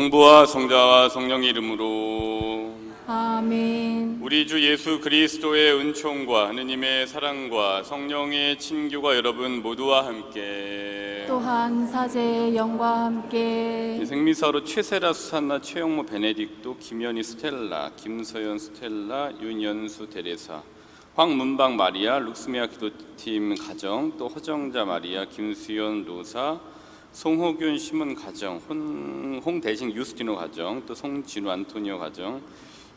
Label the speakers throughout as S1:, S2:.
S1: 성부와 성자와 성령의 이름으로
S2: 아멘.
S1: 우리 주 예수 그리스도의 은총과 하느님의 사랑과 성령의 친교가 여러분 모두와 함께
S2: 또한 사제의 영과 함께
S1: 생미사로 최세라 수산나 최영모 베네딕토 김연희 스텔라 김서연 스텔라 윤연수 테레사 황문방 마리아 룩스미아 기도팀 가정 또 허정자 마리아 김수연 로사 송호균 시문 가정 홍대식 유스티노 가정 또 송진우 안토니오 가정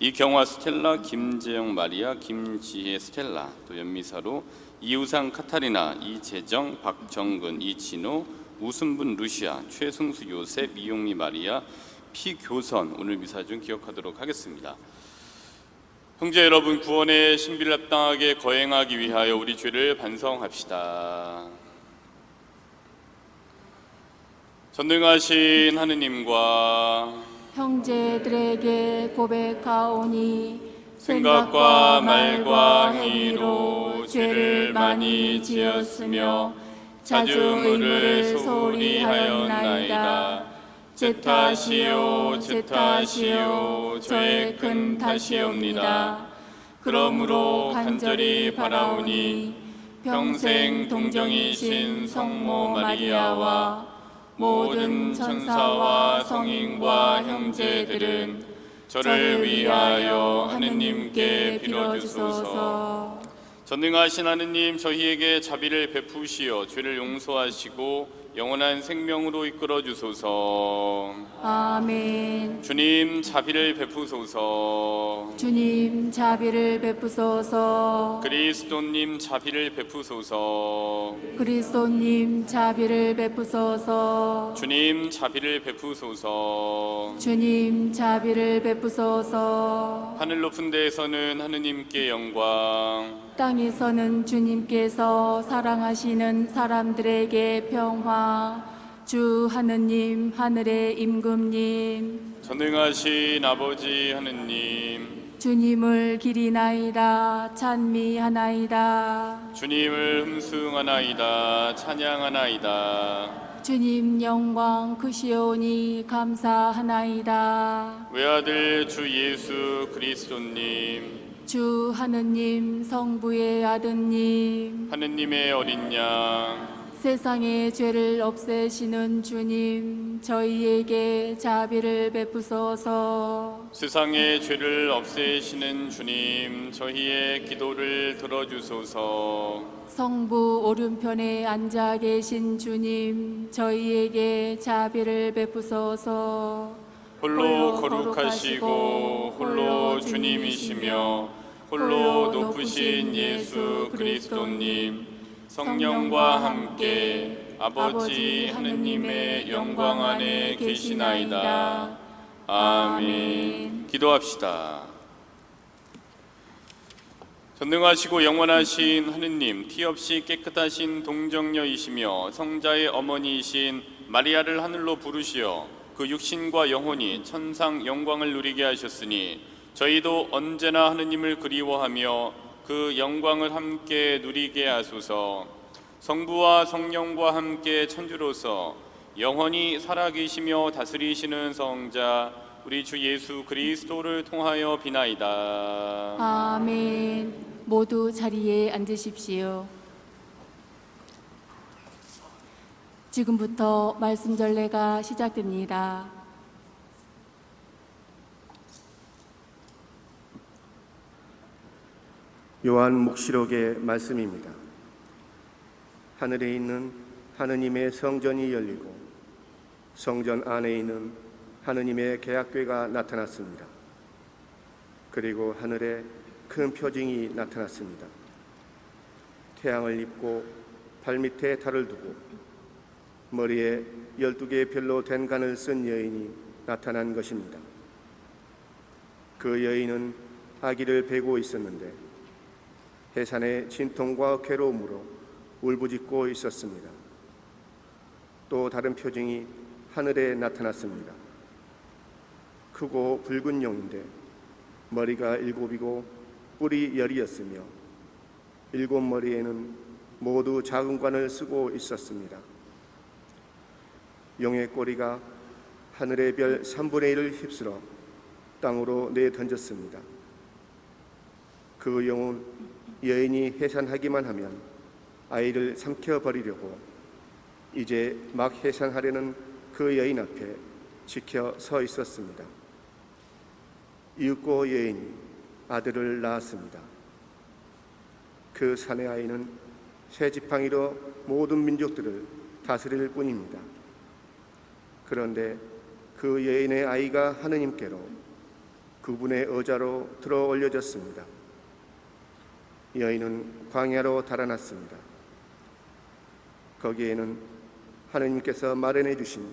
S1: 이경화 스텔라 김재영 마리아 김지혜 스텔라 또 연미사로 이우상 카타리나 이재정 박정근 이진호 우순분 루시아 최승수 요셉 이용미 마리아 피교선 오늘 미사 중 기억하도록 하겠습니다. 형제 여러분, 구원의 신비를 합당하게 거행하기 위하여 우리 죄를 반성합시다. 전능하신 하느님과
S2: 형제들에게 고백하오니
S1: 생각과 말과 행위로 죄를 많이 지었으며 자주 의무를 소홀히 하였나이다. 제 탓이요 제 탓이요 저의 큰 탓이옵니다. 그러므로 간절히 바라오니 평생 동정이신 성모 마리아와 모든 천사와 성인과 형제들은 저를 위하여 하느님께 빌어주소서. 전능하신 하느님, 저희에게 자비를 베푸시어 죄를 용서하시고 영원한 생명으로 이끌어 주소서.
S2: 아멘.
S1: 주님, 자비를 베푸소서.
S2: 주님 자비를 베푸소서.
S1: 그리스도님, 자비를 베푸소서.
S2: 그리스도님 자비를 베푸소서.
S1: 주님, 자비를 베푸소서.
S2: 주님 자비를 베푸소서.
S1: 하늘 높은 데에서는 하느님께 영광,
S2: 땅에서는 주님께서 사랑하시는 사람들에게 평화. 주 하느님, 하늘의 임금님,
S1: 전능하신 아버지 하느님,
S2: 주님을 기리나이다 찬미하나이다.
S1: 주님을 흠숭하나이다 찬양하나이다.
S2: 주님 영광 크시오니 감사하나이다.
S1: 외아들 주 예수 그리스도님,
S2: 주 하느님 성부의 아드님,
S1: 하느님의 어린 양,
S2: 세상의 죄를 없애시는 주님, 저희에게 자비를 베푸소서.
S1: 세상의 죄를 없애시는 주님, 저희의 기도를 들어주소서.
S2: 성부 오른편에 앉아 계신 주님, 저희에게 자비를 베푸소서.
S1: 홀로 거룩하시고 홀로 주님이시며 홀로 높으신 예수 그리스도님, 성령과 함께 아버지 하느님의 영광 안에 계시나이다. 아멘. 기도합시다. 전능하시고 영원하신 하느님, 티 없이 깨끗하신 동정녀이시며 성자의 어머니이신 마리아를 하늘로 부르시어 그 육신과 영혼이 천상 영광을 누리게 하셨으니 저희도 언제나 하느님을 그리워하며 그 영광을 함께 누리게 하소서. 성부와 성령과 함께 천주로서 영원히 살아계시며 다스리시는 성자 우리 주 예수 그리스도를 통하여 비나이다.
S2: 아멘. 모두 자리에 앉으십시오. 지금부터 말씀 전례가 시작됩니다.
S3: 요한 묵시록의 말씀입니다. 하늘에 있는 하느님의 성전이 열리고 성전 안에 있는 하느님의 계약궤가 나타났습니다. 그리고 하늘에 큰 표징이 나타났습니다. 태양을 입고 발밑에 달을 두고 머리에 12개의 별로 된 간을 쓴 여인이 나타난 것입니다. 그 여인은 아기를 베고 있었는데 해산의 진통과 괴로움으로 울부짖고 있었습니다. 또 다른 표징이 하늘에 나타났습니다. 크고 붉은 용인데 머리가 7이고 뿔이 10이었으며 7머리에는 모두 작은 관을 쓰고 있었습니다. 용의 꼬리가 하늘의 별 3분의 1을 휩쓸어 땅으로 내던졌습니다. 그 영혼 여인이 해산하기만 하면 아이를 삼켜버리려고 이제 막 해산하려는 그 여인 앞에 지켜 서 있었습니다. 이윽고 여인이 아들을 낳았습니다. 그 사내 아이는 새 지팡이로 모든 민족들을 다스릴 뿐입니다. 그런데 그 여인의 아이가 하느님께로 그분의 의자로 들어 올려졌습니다. 여인은 광야로 달아났습니다. 거기에는 하느님께서 마련해 주신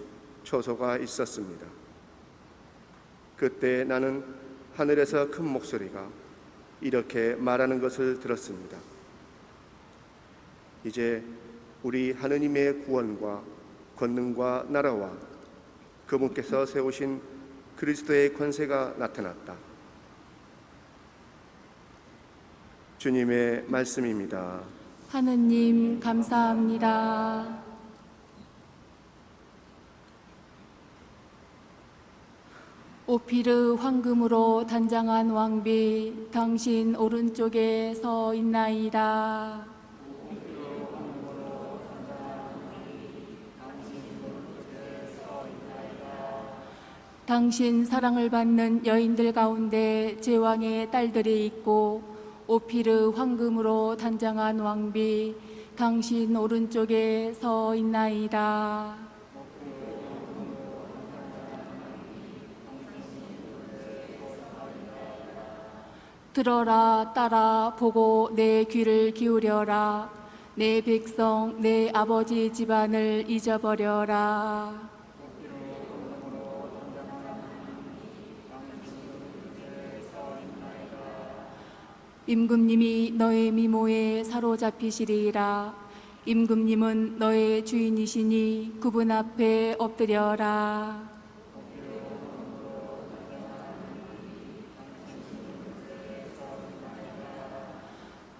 S3: 초소가 있었습니다. 그때 나는 하늘에서 큰 목소리가 이렇게 말하는 것을 들었습니다. 이제 우리 하느님의 구원과 권능과 나라와 그분께서 세우신 그리스도의 권세가 나타났다. 주님의 말씀입니다.
S2: 하느님 감사합니다. 오피르 황금으로 단장한 왕비 당신 오른쪽에 서 있나이다. 당신 사랑을 받는 여인들 가운데 제왕의 딸들이 있고 오피르 황금으로 단장한 왕비 당신 오른쪽에 서 있나이다. 들어라 따라 보고 내 귀를 기울여라. 내 백성 내 아버지 집안을 잊어버려라. 임금님이 너의 미모에 사로잡히시리라. 임금님은 너의 주인이시니 그분 앞에 엎드려라.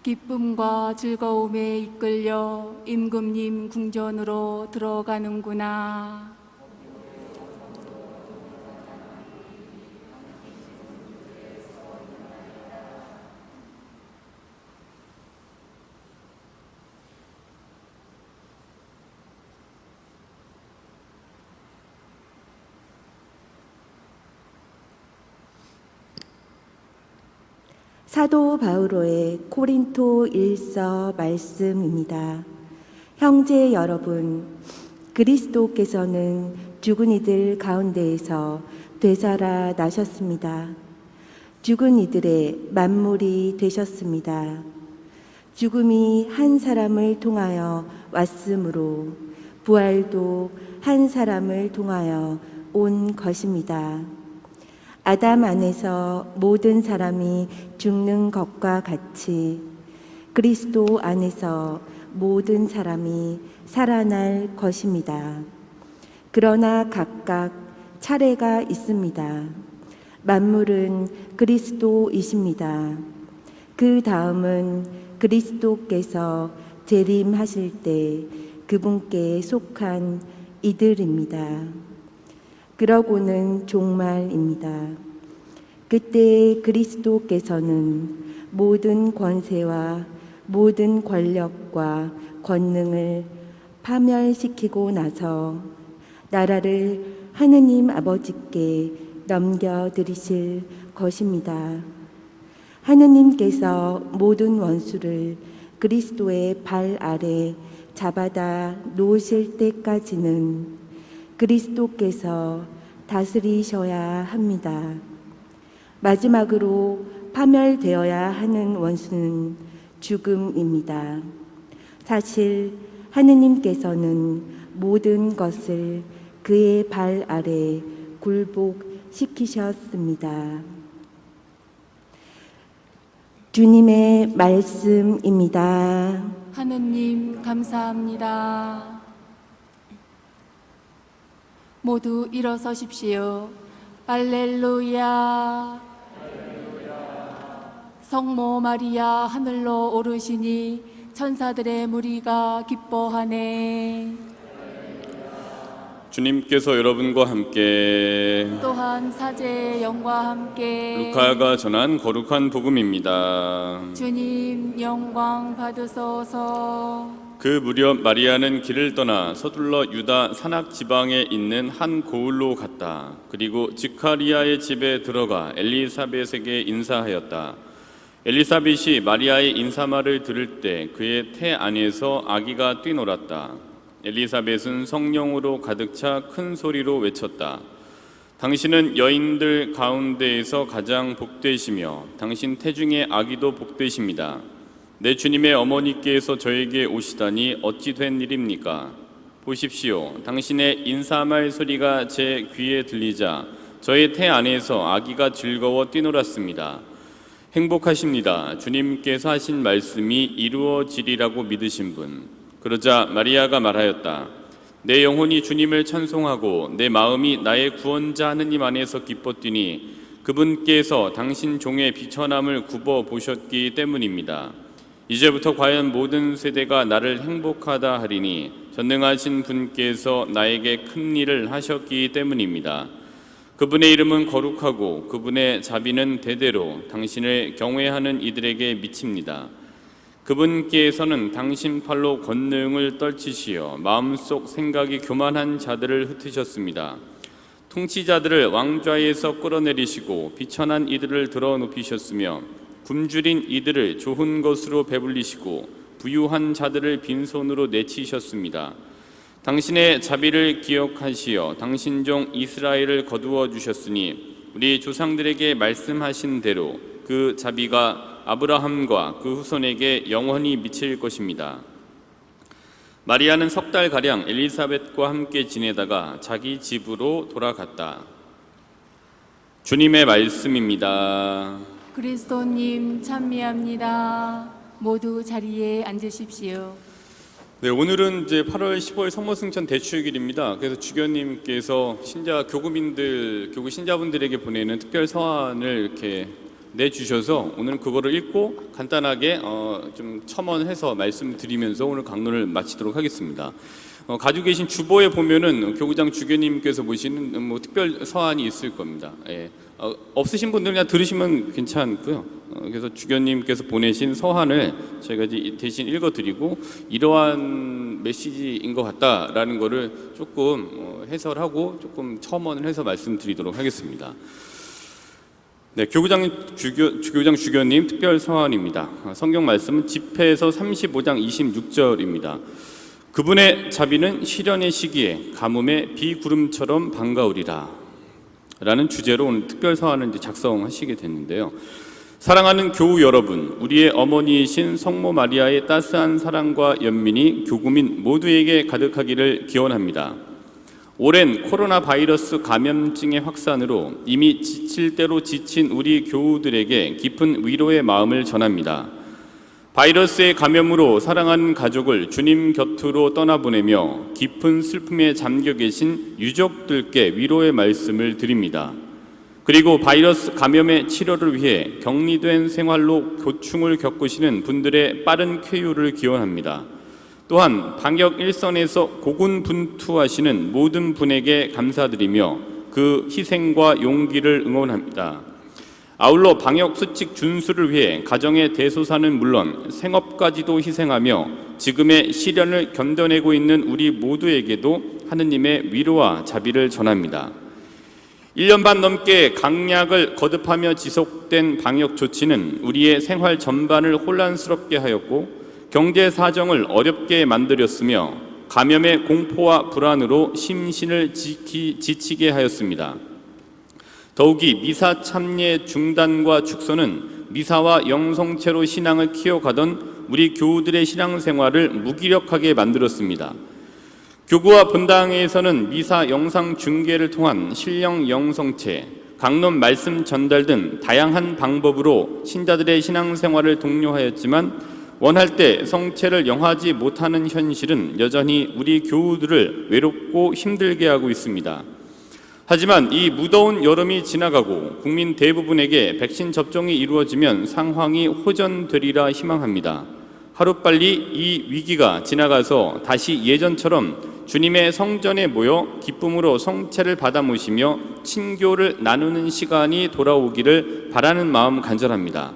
S2: 기쁨과 즐거움에 이끌려 임금님 궁전으로 들어가는구나.
S4: 사도 바오로의 코린토 1서 말씀입니다. 형제 여러분, 그리스도께서는 죽은 이들 가운데에서 되살아 나셨습니다. 죽은 이들의 만물이 되셨습니다. 죽음이 한 사람을 통하여 왔으므로 부활도 한 사람을 통하여 온 것입니다. 아담 안에서 모든 사람이 죽는 것과 같이 그리스도 안에서 모든 사람이 살아날 것입니다. 그러나 각각 차례가 있습니다. 만물은 그리스도이십니다. 그 다음은 그리스도께서 재림하실 때 그분께 속한 이들입니다. 그러고는 종말입니다. 그때 그리스도께서는 모든 권세와 모든 권력과 권능을 파멸시키고 나서 나라를 하느님 아버지께 넘겨드리실 것입니다. 하느님께서 모든 원수를 그리스도의 발 아래 잡아다 놓으실 때까지는 그리스도께서 다스리셔야 합니다. 마지막으로 파멸되어야 하는 원수는 죽음입니다. 사실 하느님께서는 모든 것을 그의 발 아래 굴복시키셨습니다. 주님의 말씀입니다.
S2: 하느님 감사합니다. 모두 일어서십시오. 할렐루야. 성모 마리아 하늘로 오르시니 천사들의 무리가 기뻐하네.
S1: 주님께서 여러분과 함께
S2: 또한 사제의 영과 함께
S1: 루카가 전한 거룩한 복음입니다.
S2: 주님 영광 받으소서.
S1: 그 무렵 마리아는 길을 떠나 서둘러 유다 산악 지방에 있는 한 고을로 갔다. 그리고 지카리아의 집에 들어가 엘리사벳에게 인사하였다. 엘리사벳이 마리아의 인사말을 들을 때 그의 태 안에서 아기가 뛰놀았다. 엘리사벳은 성령으로 가득 차 큰 소리로 외쳤다. 당신은 여인들 가운데에서 가장 복되시며 당신 태중의 아기도 복되십니다. 내 주님의 어머니께서 저에게 오시다니 어찌 된 일입니까? 보십시오. 당신의 인사말 소리가 제 귀에 들리자 저의 태 안에서 아기가 즐거워 뛰놀았습니다. 행복하십니다. 주님께서 하신 말씀이 이루어지리라고 믿으신 분. 그러자 마리아가 말하였다. 내 영혼이 주님을 찬송하고 내 마음이 나의 구원자 하느님 안에서 기뻤더니 그분께서 당신 종의 비천함을 굽어 보셨기 때문입니다. 이제부터 과연 모든 세대가 나를 행복하다 하리니 전능하신 분께서 나에게 큰 일을 하셨기 때문입니다. 그분의 이름은 거룩하고 그분의 자비는 대대로 당신을 경외하는 이들에게 미칩니다. 그분께서는 당신 팔로 권능을 떨치시어 마음속 생각이 교만한 자들을 흩으셨습니다. 통치자들을 왕좌에서 끌어내리시고 비천한 이들을 들어 높이셨으며 굶주린 이들을 좋은 것으로 배불리시고 부유한 자들을 빈손으로 내치셨습니다. 당신의 자비를 기억하시어 당신 종 이스라엘을 거두어 주셨으니 우리 조상들에게 말씀하신 대로 그 자비가 아브라함과 그 후손에게 영원히 미칠 것입니다. 마리아는 석 달가량 엘리사벳과 함께 지내다가 자기 집으로 돌아갔다. 주님의 말씀입니다.
S2: 그리스도님 참미합니다. 모두 자리에 앉으십시오.
S1: 네, 오늘은 이제 8월 15일 성모승천 대축일입니다. 그래서 주교님께서 교구 신자분들에게 보내는 특별 서한을 이렇게 내주셔서 오늘은 그거를 읽고 간단하게 좀 첨언해서 말씀드리면서 오늘 강론을 마치도록 하겠습니다. 가지고 계신 주보에 보면은 교구장 주교님께서 보시는 특별 서한이 있을 겁니다. 예. 없으신 분들은 그냥 들으시면 괜찮고요. 그래서 주교님께서 보내신 서한을 제가 대신 읽어드리고 이러한 메시지인 것 같다라는 거를 조금 해설하고 조금 첨언을 해서 말씀드리도록 하겠습니다. 네, 주교장 주교님 특별 서한입니다. 성경 말씀은 집회에서 35장 26절입니다. 그분의 자비는 시련의 시기에 가뭄의 비구름처럼 반가우리라 라는 주제로 오늘 특별 서한을 작성하시게 됐는데요. 사랑하는 교우 여러분, 우리의 어머니이신 성모 마리아의 따스한 사랑과 연민이 교구민 모두에게 가득하기를 기원합니다. 오랜 코로나 바이러스 감염증의 확산으로 이미 지칠 대로 지친 우리 교우들에게 깊은 위로의 마음을 전합니다. 바이러스의 감염으로 사랑하는 가족을 주님 곁으로 떠나보내며 깊은 슬픔에 잠겨 계신 유족들께 위로의 말씀을 드립니다. 그리고 바이러스 감염의 치료를 위해 격리된 생활로 고충을 겪으시는 분들의 빠른 쾌유를 기원합니다. 또한 방역 일선에서 고군분투하시는 모든 분에게 감사드리며 그 희생과 용기를 응원합니다. 아울러 방역 수칙 준수를 위해 가정의 대소사는 물론 생업까지도 희생하며 지금의 시련을 견뎌내고 있는 우리 모두에게도 하느님의 위로와 자비를 전합니다. 1년 반 넘게 강약을 거듭하며 지속된 방역 조치는 우리의 생활 전반을 혼란스럽게 하였고 경제 사정을 어렵게 만들었으며 감염의 공포와 불안으로 심신을 지치게 하였습니다. 더욱이 미사 참여 중단과 축소는 미사와 영성체로 신앙을 키워가던 우리 교우들의 신앙생활을 무기력하게 만들었습니다. 교구와 본당에서는 미사 영상 중계를 통한 실령 영성체, 강론 말씀 전달 등 다양한 방법으로 신자들의 신앙생활을 독려하였지만 원할 때 성체를 영하지 못하는 현실은 여전히 우리 교우들을 외롭고 힘들게 하고 있습니다. 하지만 이 무더운 여름이 지나가고 국민 대부분에게 백신 접종이 이루어지면 상황이 호전되리라 희망합니다. 하루빨리 이 위기가 지나가서 다시 예전처럼 주님의 성전에 모여 기쁨으로 성체를 받아 모시며 친교를 나누는 시간이 돌아오기를 바라는 마음 간절합니다.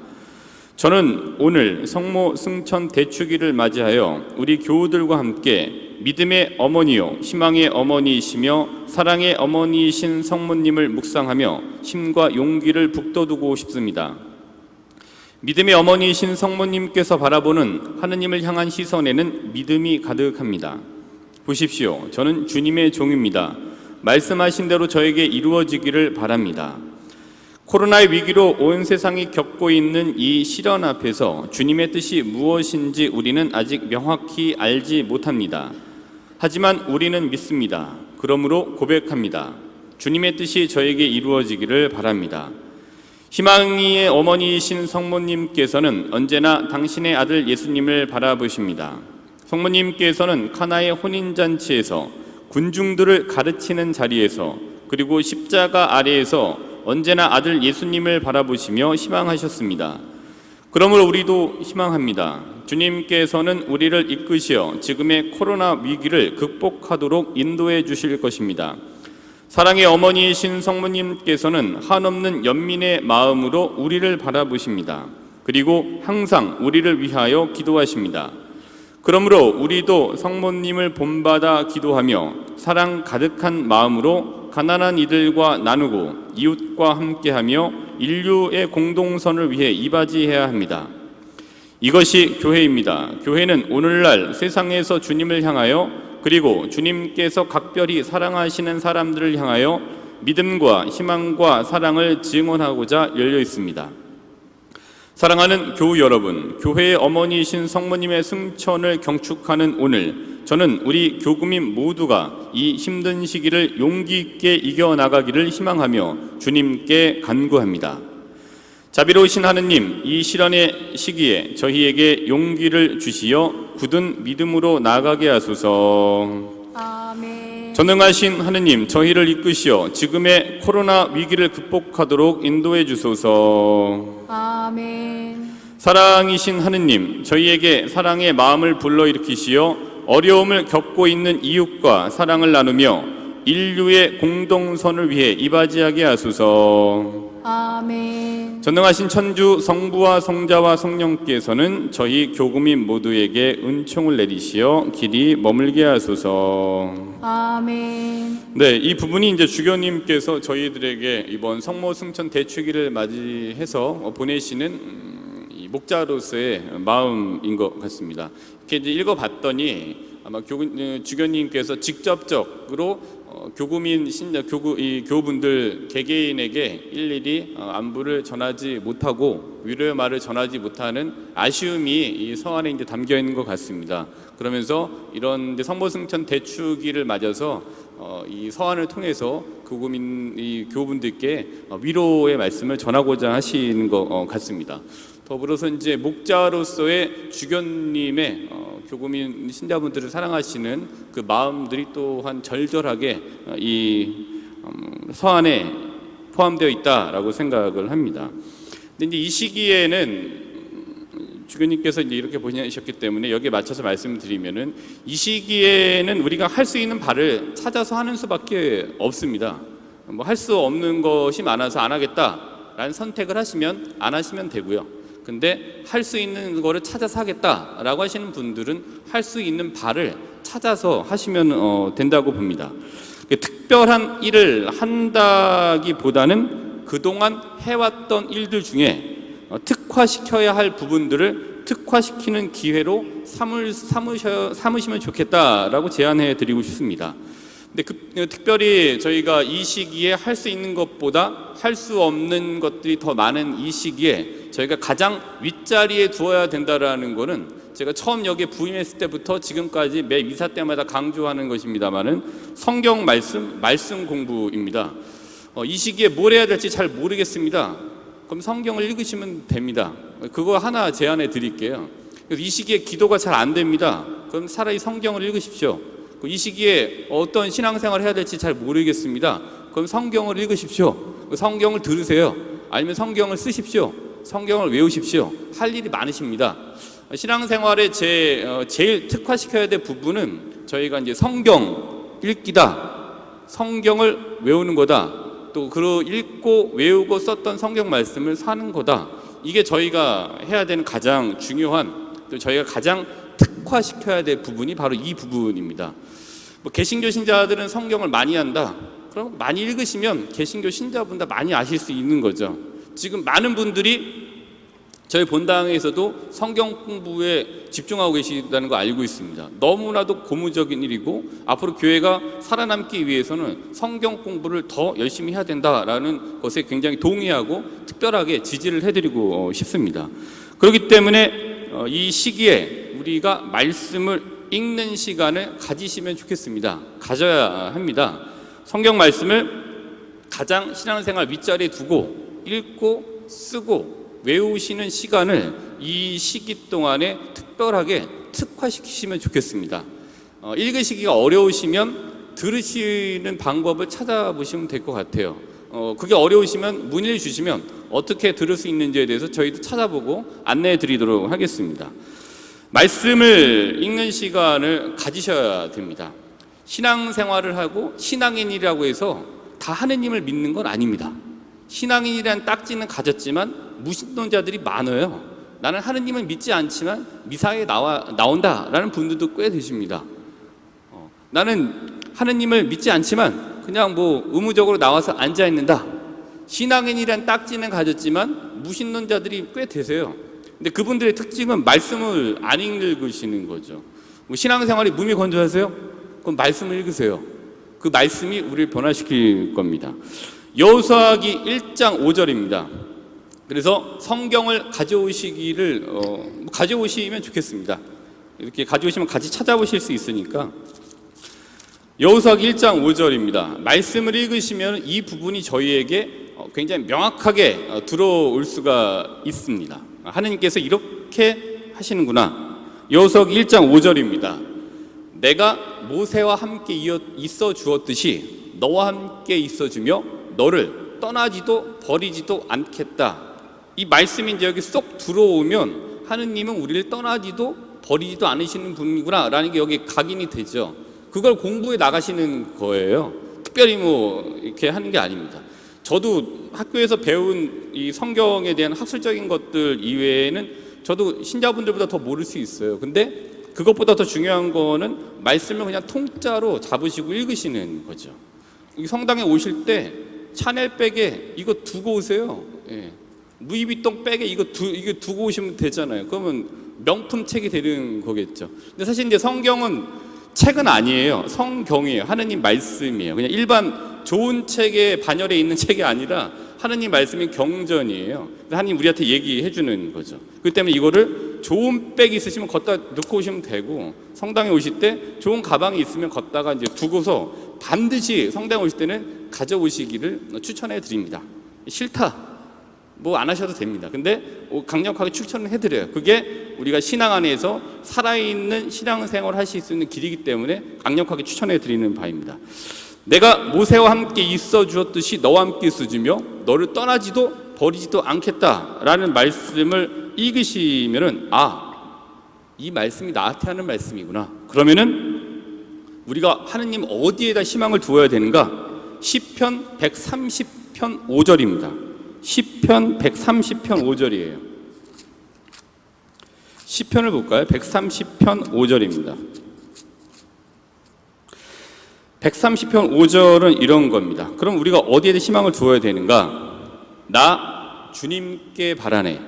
S1: 저는 오늘 성모 승천 대축일을 맞이하여 우리 교우들과 함께 믿음의 어머니요 희망의 어머니이시며 사랑의 어머니이신 성모님을 묵상하며 힘과 용기를 북돋우고 싶습니다. 믿음의 어머니이신 성모님께서 바라보는 하느님을 향한 시선에는 믿음이 가득합니다. 보십시오. 저는 주님의 종입니다. 말씀하신 대로 저에게 이루어지기를 바랍니다. 코로나의 위기로 온 세상이 겪고 있는 이 시련 앞에서 주님의 뜻이 무엇인지 우리는 아직 명확히 알지 못합니다. 하지만 우리는 믿습니다. 그러므로 고백합니다. 주님의 뜻이 저에게 이루어지기를 바랍니다. 희망의 어머니이신 성모님께서는 언제나 당신의 아들 예수님을 바라보십니다. 성모님께서는 카나의 혼인잔치에서 군중들을 가르치는 자리에서 그리고 십자가 아래에서 언제나 아들 예수님을 바라보시며 희망하셨습니다. 그러므로 우리도 희망합니다. 주님께서는 우리를 이끄시어 지금의 코로나 위기를 극복하도록 인도해 주실 것입니다. 사랑의 어머니이신 성모님께서는 한없는 연민의 마음으로 우리를 바라보십니다. 그리고 항상 우리를 위하여 기도하십니다. 그러므로 우리도 성모님을 본받아 기도하며 사랑 가득한 마음으로 가난한 이들과 나누고 이웃과 함께하며 인류의 공동선을 위해 이바지해야 합니다. 이것이 교회입니다. 교회는 오늘날 세상에서 주님을 향하여 그리고 주님께서 각별히 사랑하시는 사람들을 향하여 믿음과 희망과 사랑을 증언하고자 열려 있습니다. 사랑하는 교우 여러분, 교회의 어머니이신 성모님의 승천을 경축하는 오늘, 저는 우리 교구민 모두가 이 힘든 시기를 용기 있게 이겨나가기를 희망하며 주님께 간구합니다. 자비로우신 하느님, 이 시련의 시기에 저희에게 용기를 주시어 굳은 믿음으로 나아가게 하소서.
S2: 아멘.
S1: 전능하신 하느님, 저희를 이끄시어 지금의 코로나 위기를 극복하도록 인도해 주소서.
S2: 아멘.
S1: 사랑이신 하느님, 저희에게 사랑의 마음을 불러일으키시어 어려움을 겪고 있는 이웃과 사랑을 나누며 인류의 공동선을 위해 이바지하게 하소서.
S2: 아멘.
S1: 전능하신 천주 성부와 성자와 성령께서는 저희 교구민 모두에게 은총을 내리시어 길이 머물게 하소서.
S2: 아멘.
S1: 네, 이 부분이 이제 주교님께서 저희들에게 이번 성모 승천 대축일을 맞이해서 보내시는 이 목자로서의 마음인 것 같습니다. 이렇게 이제 읽어봤더니 아마 주교님께서 직접적으로 교구민 신자 교우분들 개개인에게 일일이 안부를 전하지 못하고 위로의 말을 전하지 못하는 아쉬움이 이 서한에 이제 담겨 있는 것 같습니다. 그러면서 이런 성모 승천 대축일을 맞아서 이 서한을 통해서 교구민 이 교우분들께 위로의 말씀을 전하고자 하시는 것 같습니다. 더불어서 이제 목자로서의 주교님의 교구민 신자분들을 사랑하시는 그 마음들이 또한 절절하게 이 서한에 포함되어 있다라고 생각을 합니다. 근데 이제 이 시기에는 주교님께서 이제 이렇게 보내셨기 때문에 여기에 맞춰서 말씀드리면은 이 시기에는 우리가 할 수 있는 바를 찾아서 하는 수밖에 없습니다. 뭐 할 수 없는 것이 많아서 안 하겠다라는 선택을 하시면 안 하시면 되고요. 근데 할 수 있는 거를 찾아서 하겠다라고 하시는 분들은 할 수 있는 바를 찾아서 하시면 된다고 봅니다. 특별한 일을 한다기보다는 그동안 해왔던 일들 중에 특화시켜야 할 부분들을 특화시키는 기회로 삼으시면 좋겠다라고 제안해 드리고 싶습니다. 근데 특별히 저희가 이 시기에 할 수 있는 것보다 할 수 없는 것들이 더 많은 이 시기에 저희가 가장 윗자리에 두어야 된다라는 거는 제가 처음 여기에 부임했을 때부터 지금까지 매 미사 때마다 강조하는 것입니다만은 성경 말씀 공부입니다. 이 시기에 뭘 해야 될지 잘 모르겠습니다. 그럼 성경을 읽으시면 됩니다. 그거 하나 제안해 드릴게요. 이 시기에 기도가 잘 안 됩니다. 그럼 차라리 성경을 읽으십시오. 이 시기에 어떤 신앙생활을 해야 될지 잘 모르겠습니다. 그럼 성경을 읽으십시오. 성경을 들으세요. 아니면 성경을 쓰십시오. 성경을 외우십시오. 할 일이 많으십니다. 신앙생활에 제일 특화시켜야 될 부분은 저희가 이제 성경 읽기다, 성경을 외우는 거다, 또 그 읽고 외우고 썼던 성경 말씀을 사는 거다. 이게 저희가 해야 되는 가장 중요한, 또 저희가 가장 특화시켜야 될 부분이 바로 이 부분입니다. 뭐 개신교 신자들은 성경을 많이 한다. 그럼 많이 읽으시면 개신교 신자분들 많이 아실 수 있는 거죠. 지금 많은 분들이 저희 본당에서도 성경 공부에 집중하고 계시다는 거 알고 있습니다. 너무나도 고무적인 일이고 앞으로 교회가 살아남기 위해서는 성경 공부를 더 열심히 해야 된다라는 것에 굉장히 동의하고 특별하게 지지를 해드리고 싶습니다. 그렇기 때문에 이 시기에 우리가 말씀을 읽는 시간을 가지시면 좋겠습니다. 가져야 합니다. 성경 말씀을 가장 신앙생활 윗자리에 두고 읽고 쓰고 외우시는 시간을 이 시기 동안에 특별하게 특화시키시면 좋겠습니다. 읽으시기가 어려우시면 들으시는 방법을 찾아보시면 될 것 같아요. 그게 어려우시면 문의를 주시면 어떻게 들을 수 있는지에 대해서 저희도 찾아보고 안내해 드리도록 하겠습니다. 말씀을 읽는 시간을 가지셔야 됩니다. 신앙생활을 하고 신앙인이라고 해서 다 하느님을 믿는 건 아닙니다. 신앙인이라는 딱지는 가졌지만 무신론자들이 많아요. 나는 하느님을 믿지 않지만 미사에 나온다라는 분들도 꽤 되십니다. 나는 하느님을 믿지 않지만 그냥 뭐 의무적으로 나와서 앉아 있는다. 신앙인이라는 딱지는 가졌지만 무신론자들이 꽤 되세요. 근데 그분들의 특징은 말씀을 안 읽으시는 거죠. 뭐 신앙생활이 몸이 건조하세요? 그럼 말씀을 읽으세요. 그 말씀이 우리를 변화시킬 겁니다. 여호수아기 1장 5절입니다. 그래서 성경을 가져오시기를 가져오시면 좋겠습니다. 이렇게 가져오시면 같이 찾아보실 수 있으니까. 여호수아기 1장 5절입니다. 말씀을 읽으시면 이 부분이 저희에게 굉장히 명확하게 들어올 수가 있습니다. 하느님께서 이렇게 하시는구나. 여호수아기 1장 5절입니다. 내가 모세와 함께 있어 주었듯이 너와 함께 있어 주며 너를 떠나지도 버리지도 않겠다. 이 말씀이 이제 여기 쏙 들어오면 하느님은 우리를 떠나지도 버리지도 않으시는 분이구나 라는 게 여기 각인이 되죠. 그걸 공부해 나가시는 거예요. 특별히 뭐 이렇게 하는 게 아닙니다. 저도 학교에서 배운 이 성경에 대한 학술적인 것들 이외에는 저도 신자분들보다 더 모를 수 있어요. 근데 그것보다 더 중요한 거는 말씀을 그냥 통짜로 잡으시고 읽으시는 거죠. 성당에 오실 때 샤넬백에 이거 두고 오세요. 예. 루이비통 백에 이거 두고 오시면 되잖아요. 그러면 명품 책이 되는 거겠죠. 근데 사실 이제 성경은 책은 아니에요. 성경이에요. 하느님 말씀이에요. 그냥 일반 좋은 책에 반열에 있는 책이 아니라 하느님 말씀이 경전이에요. 하느님 우리한테 얘기해 주는 거죠. 그렇기 때문에 이거를 좋은 백이 있으시면 걷다 넣고 오시면 되고, 성당에 오실 때 좋은 가방이 있으면 걷다가 이제 두고서 반드시 성당에 오실 때는 가져오시기를 추천해 드립니다. 싫다 뭐 안 하셔도 됩니다. 근데 강력하게 추천을 해드려요. 그게 우리가 신앙 안에서 살아있는 신앙생활을 하실 수 있는 길이기 때문에 강력하게 추천해 드리는 바입니다. 내가 모세와 함께 있어 주었듯이 너와 함께 있어 주며 너를 떠나지도 버리지도 않겠다라는 말씀을 읽으시면은 이 말씀이 나한테 하는 말씀이구나. 그러면은 우리가 하느님 어디에다 희망을 두어야 되는가? 시편 130편 5절입니다. 시편 130편 5절이에요. 시편을 볼까요? 130편 5절입니다. 130편 5절은 이런 겁니다. 그럼 우리가 어디에 희망을 두어야 되는가? 나 주님께 바라네.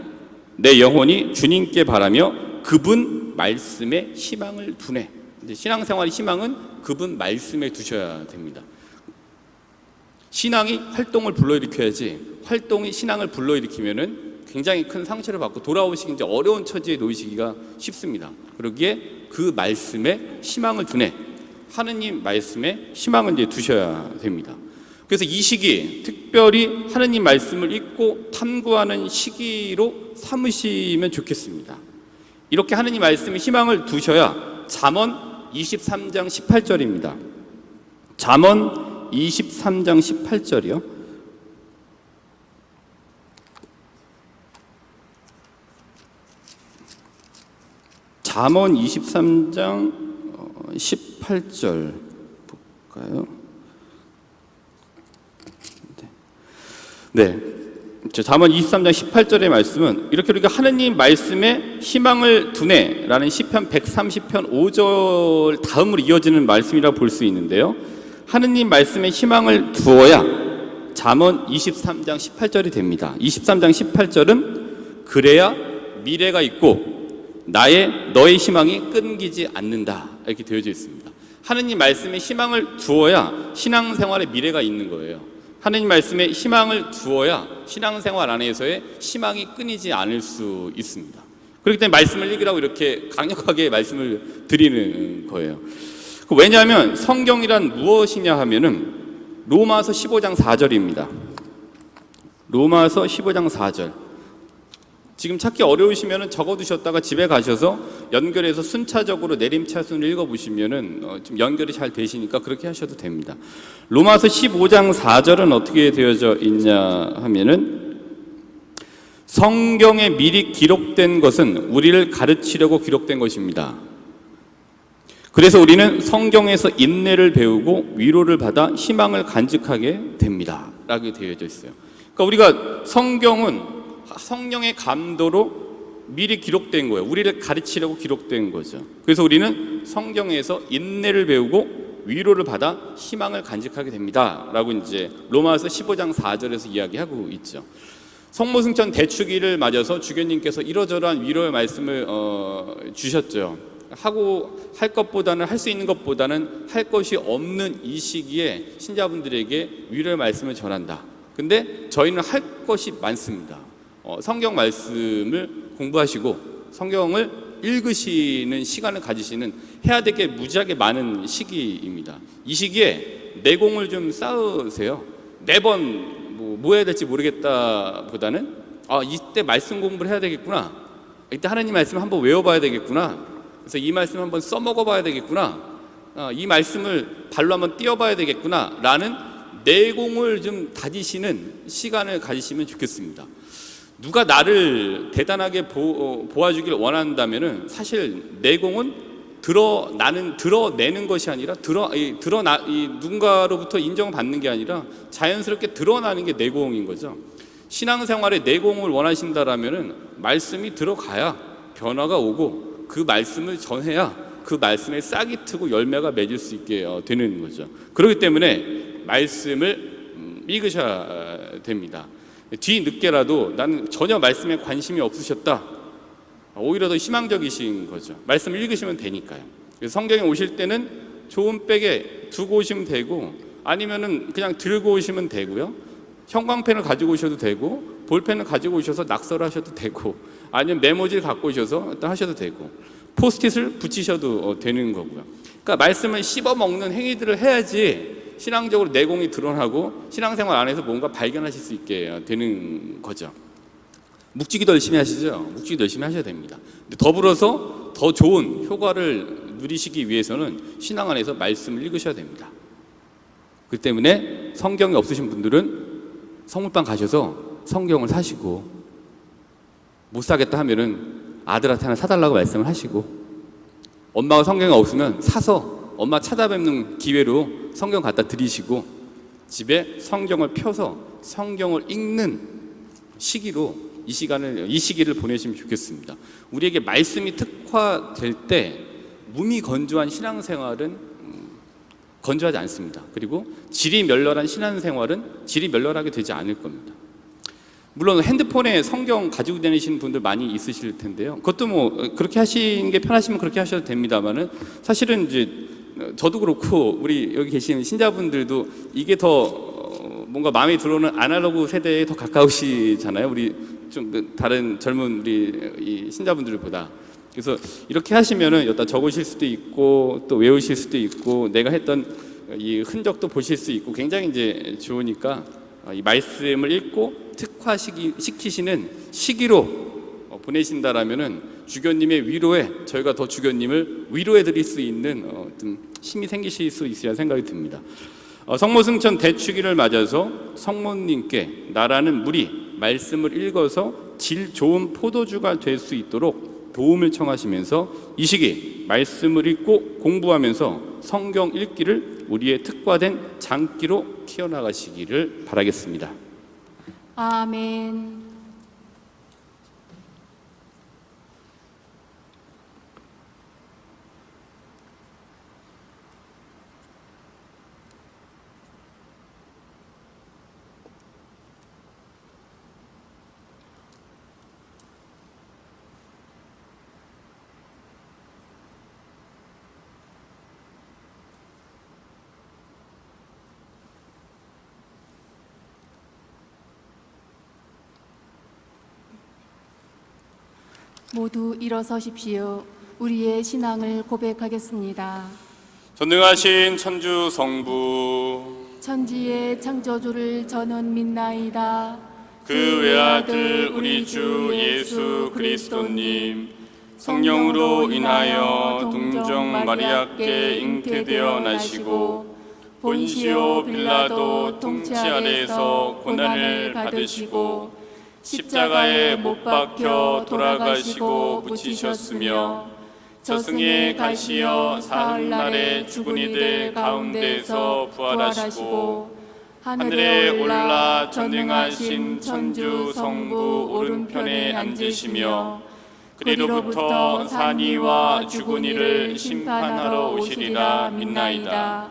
S1: 내 영혼이 주님께 바라며 그분 말씀에 희망을 두네. 이제 신앙생활의 희망은 그분 말씀에 두셔야 됩니다. 신앙이 활동을 불러일으켜야지, 활동이 신앙을 불러일으키면은 굉장히 큰 상처를 받고 돌아오시기 이제 어려운 처지에 놓이시기가 쉽습니다. 그러기에 그 말씀에 희망을 두네. 하느님 말씀에 희망을 이제 두셔야 됩니다. 그래서 이 시기 특별히 하느님 말씀을 읽고 탐구하는 시기로 삼으시면 좋겠습니다. 이렇게 하느님 말씀에 희망을 두셔야 잠언 23장 18절입니다. 잠언 23장 18절이요. 잠언 23장 18 18절 볼까요? 네. 잠언 23장 18절의 말씀은 이렇게 하느님 말씀에 희망을 두네라는 시편 130편 5절 다음으로 이어지는 말씀이라고 볼 수 있는데요. 하느님 말씀에 희망을 두어야 잠언 23장 18절이 됩니다. 23장 18절은 그래야 미래가 있고 너의 희망이 끊기지 않는다 이렇게 되어져 있습니다. 하느님 말씀에 희망을 두어야 신앙생활에 미래가 있는 거예요. 하느님 말씀에 희망을 두어야 신앙생활 안에서의 희망이 끊이지 않을 수 있습니다. 그렇기 때문에 말씀을 읽으라고 이렇게 강력하게 말씀을 드리는 거예요. 왜냐하면 성경이란 무엇이냐 하면은 로마서 15장 4절입니다. 로마서 15장 4절. 지금 찾기 어려우시면 적어두셨다가 집에 가셔서 연결해서 순차적으로 내림차순을 읽어보시면은 좀 연결이 잘 되시니까 그렇게 하셔도 됩니다. 로마서 15장 4절은 어떻게 되어져 있냐 하면은 성경에 미리 기록된 것은 우리를 가르치려고 기록된 것입니다. 그래서 우리는 성경에서 인내를 배우고 위로를 받아 희망을 간직하게 됩니다. 라고 되어져 있어요. 그러니까 우리가 성령의 감도로 미리 기록된 거예요. 우리를 가르치려고 기록된 거죠. 그래서 우리는 성경에서 인내를 배우고 위로를 받아 희망을 간직하게 됩니다. 라고 이제 로마서 15장 4절에서 이야기하고 있죠. 성모승천 대축일을 맞아서 주교님께서 이러저러한 위로의 말씀을 주셨죠. 할 것보다는 할 수 있는 것보다는 할 것이 없는 이 시기에 신자분들에게 위로의 말씀을 전한다. 근데 저희는 할 것이 많습니다. 성경 말씀을 공부하시고 성경을 읽으시는 시간을 가지시는 해야 될 게 무지하게 많은 시기입니다. 이 시기에 내공을 좀 쌓으세요. 매번 뭐 해야 될지 모르겠다 보다는 이때 말씀 공부를 해야 되겠구나. 이때 하나님 말씀을 한번 외워봐야 되겠구나. 그래서 이 말씀을 한번 써먹어봐야 되겠구나. 이 말씀을 발로 한번 띄워봐야 되겠구나 라는 내공을 좀 다지시는 시간을 가지시면 좋겠습니다. 누가 나를 대단하게 보아주길 원한다면은 사실 내공은 드러내는 것이 아니라 누군가로부터 인정받는 게 아니라 자연스럽게 드러나는 게 내공인 거죠. 신앙생활에 내공을 원하신다라면은 말씀이 들어가야 변화가 오고 그 말씀을 전해야 그 말씀에 싹이 트고 열매가 맺을 수 있게 되는 거죠. 그렇기 때문에 말씀을 읽으셔야 됩니다. 뒤늦게라도 나는 전혀 말씀에 관심이 없으셨다. 오히려 더 희망적이신 거죠. 말씀을 읽으시면 되니까요. 그래서 성경에 오실 때는 좋은 백에 두고 오시면 되고 아니면은 그냥 들고 오시면 되고요. 형광펜을 가지고 오셔도 되고 볼펜을 가지고 오셔서 낙서를 하셔도 되고 아니면 메모지를 갖고 오셔서 하셔도 되고 포스트잇을 붙이셔도 되는 거고요. 그러니까 말씀을 씹어먹는 행위들을 해야지 신앙적으로 내공이 드러나고 신앙생활 안에서 뭔가 발견하실 수 있게 되는 거죠. 묵지기도 열심히 하시죠. 묵지기도 열심히 하셔야 됩니다. 근데 더불어서 더 좋은 효과를 누리시기 위해서는 신앙 안에서 말씀을 읽으셔야 됩니다. 그 때문에 성경이 없으신 분들은 성물방 가셔서 성경을 사시고 못 사겠다 하면은 아들한테 하나 사달라고 말씀을 하시고 엄마가 성경이 없으면 사서 엄마 찾아뵙는 기회로 성경 갖다 드리시고 집에 성경을 펴서 성경을 읽는 시기로 이 시기를 보내시면 좋겠습니다. 우리에게 말씀이 특화될 때 몸이 건조한 신앙생활은 건조하지 않습니다. 그리고 질이 멸렬한 신앙생활은 질이 멸렬하게 되지 않을 겁니다. 물론 핸드폰에 성경 가지고 다니시는 분들 많이 있으실 텐데요. 그것도 뭐 그렇게 하시는 게 편하시면 그렇게 하셔도 됩니다만은 사실은 이제 저도 그렇고 우리 여기 계신 신자분들도 이게 더 뭔가 마음에 들어오는 아날로그 세대에 더 가까우시잖아요. 우리 좀 다른 젊은 우리 이 신자분들보다. 그래서 이렇게 하시면은 여기다 적으실 수도 있고 또 외우실 수도 있고 내가 했던 이 흔적도 보실 수 있고 굉장히 이제 좋으니까 이 말씀을 읽고 특화시키시는 시기로 보내신다라면은 주교님의 위로에 저희가 더 주교님을 위로해 드릴 수 있는 좀 힘이 생기실 수 있으리라 생각이 듭니다. 성모승천 대축일을 맞아서 성모님께 나라는 물이 말씀을 읽어서 질 좋은 포도주가 될 수 있도록 도움을 청하시면서 이 시기 말씀을 읽고 공부하면서 성경 읽기를 우리의 특화된 장기로 키워나가시기를 바라겠습니다.
S2: 아멘. 모두 일어서십시오. 우리의 신앙을 고백하겠습니다.
S1: 전능하신 천주 성부,
S2: 천지의 창조주를 저는 믿나이다.
S1: 그 외아들 우리 주 예수 그리스도님, 성령으로 인하여 동정 마리아께 잉태되어 나시고 본시오 빌라도 통치 아래에서 고난을 받으시고 십자가에 못 박혀 돌아가시고 붙이셨으며 저승에 가시어 사흘날에 죽은 이들 가운데서 부활하시고 하늘에 올라 전능하신 천주 성부 오른편에 앉으시며 그리로부터 산이와 죽은 이를 심판하러 오시리라 믿나이다.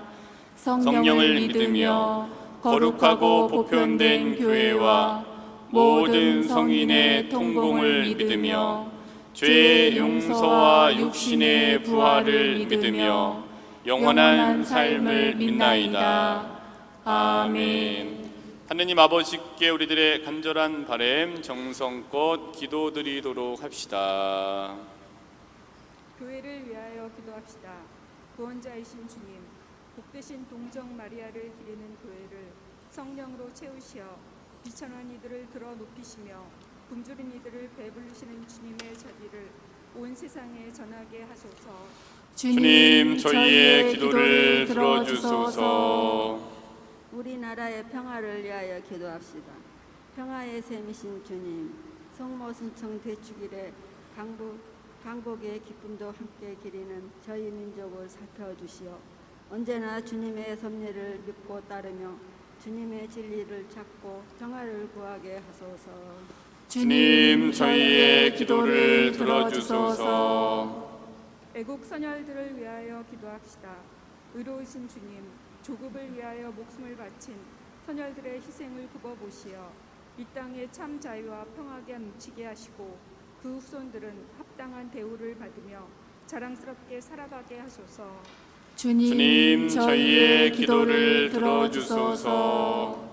S1: 성령을 믿으며 거룩하고 보편된 교회와 모든 성인의 통공을 믿으며 죄의 용서와 육신의 부활을 믿으며 영원한 삶을 믿나이다. 아멘. 하느님 아버지께 우리들의 간절한 바램 정성껏 기도드리도록 합시다.
S5: 교회를 위하여 기도합시다. 구원자이신 주님, 복되신 동정 마리아를 기리는 교회를 성령으로 채우시어 비천한 이들을 들어 높이시며 굶주린 이들을 배부르시는 주님의 자비를 온 세상에 전하게 하소서.
S1: 주님, 저희의 기도를 들어주소서.
S6: 우리나라의 평화를 위하여 기도합시다. 평화의 샘이신 주님, 성모 순청 대축일에 강복의 기쁨도 함께 기리는 저희 민족을 살펴주시어 언제나 주님의 섭리를 믿고 따르며 주님의 진리를 찾고 평화를 구하게 하소서.
S1: 주님, 저희의 기도를 들어주소서.
S5: 애국 선열들을 위하여 기도합시다. 의로우신 주님, 조국을 위하여 목숨을 바친 선열들의 희생을 굽어보시어 이 땅에 참 자유와 평화가 뭉치게 하시고 그 후손들은 합당한 대우를 받으며 자랑스럽게 살아가게 하소서.
S1: 주님, 저희의 기도를 들어주소서.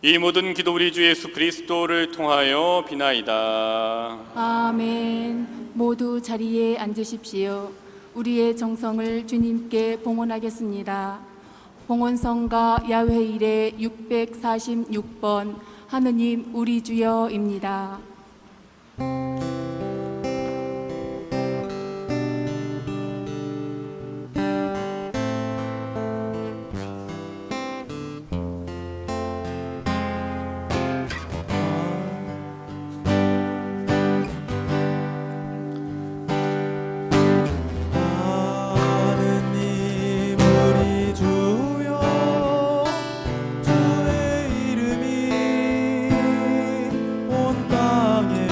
S1: 이 모든 기도 우리 주 예수 그리스도를 통하여 비나이다.
S2: 아멘. 모두 자리에 앉으십시오. 우리의 정성을 주님께 봉헌하겠습니다. 봉헌성가 야훼일의 646번 하느님 우리 주여입니다.
S7: 주의 이름이 온 땅에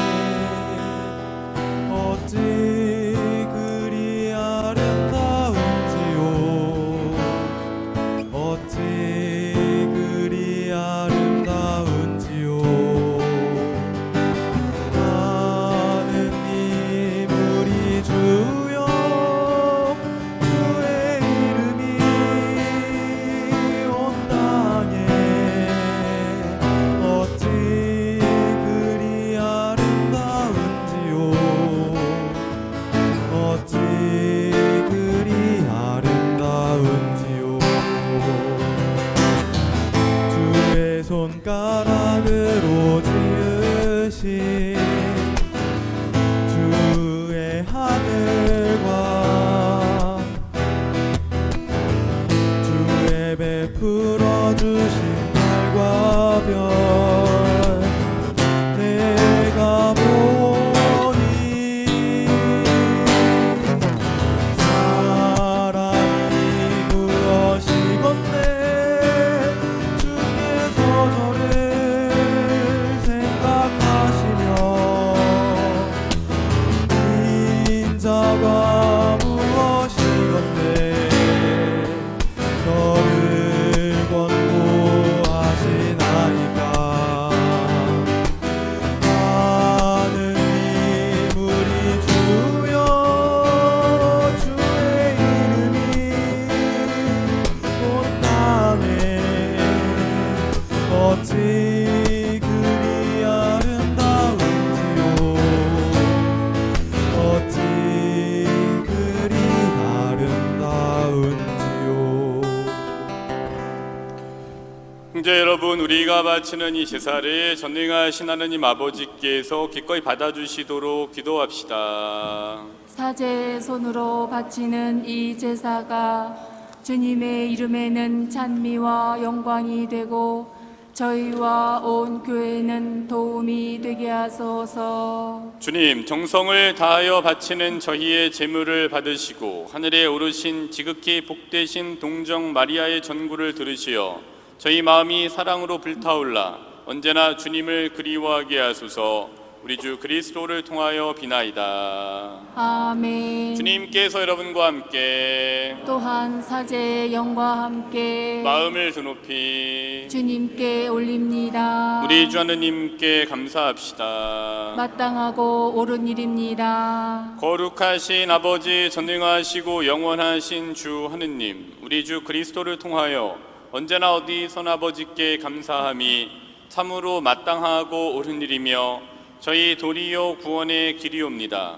S1: 우리가 바치는 이 제사를 전능하신 하느님 아버지께서 기꺼이 받아주시도록 기도합시다.
S2: 사제의 손으로 바치는 이 제사가 주님의 이름에는 찬미와 영광이 되고 저희와 온 교회는 도움이 되게 하소서.
S1: 주님, 정성을 다하여 바치는 저희의 제물을 받으시고 하늘에 오르신 지극히 복되신 동정 마리아의 전구를 들으시어 저희 마음이 사랑으로 불타올라 언제나 주님을 그리워하게 하소서. 우리 주 그리스도를 통하여 비나이다.
S2: 아멘.
S1: 주님께서 여러분과 함께
S2: 또한 사제의 영과 함께
S1: 마음을 드높이
S2: 주님께 올립니다.
S1: 우리 주 하느님께 감사합시다.
S2: 마땅하고 옳은 일입니다.
S1: 거룩하신 아버지, 전능하시고 영원하신 주 하느님, 우리 주 그리스도를 통하여 언제나 어디서나 아버지께 감사함이 참으로 마땅하고 옳은 일이며 저희 도리어 구원의 길이옵니다.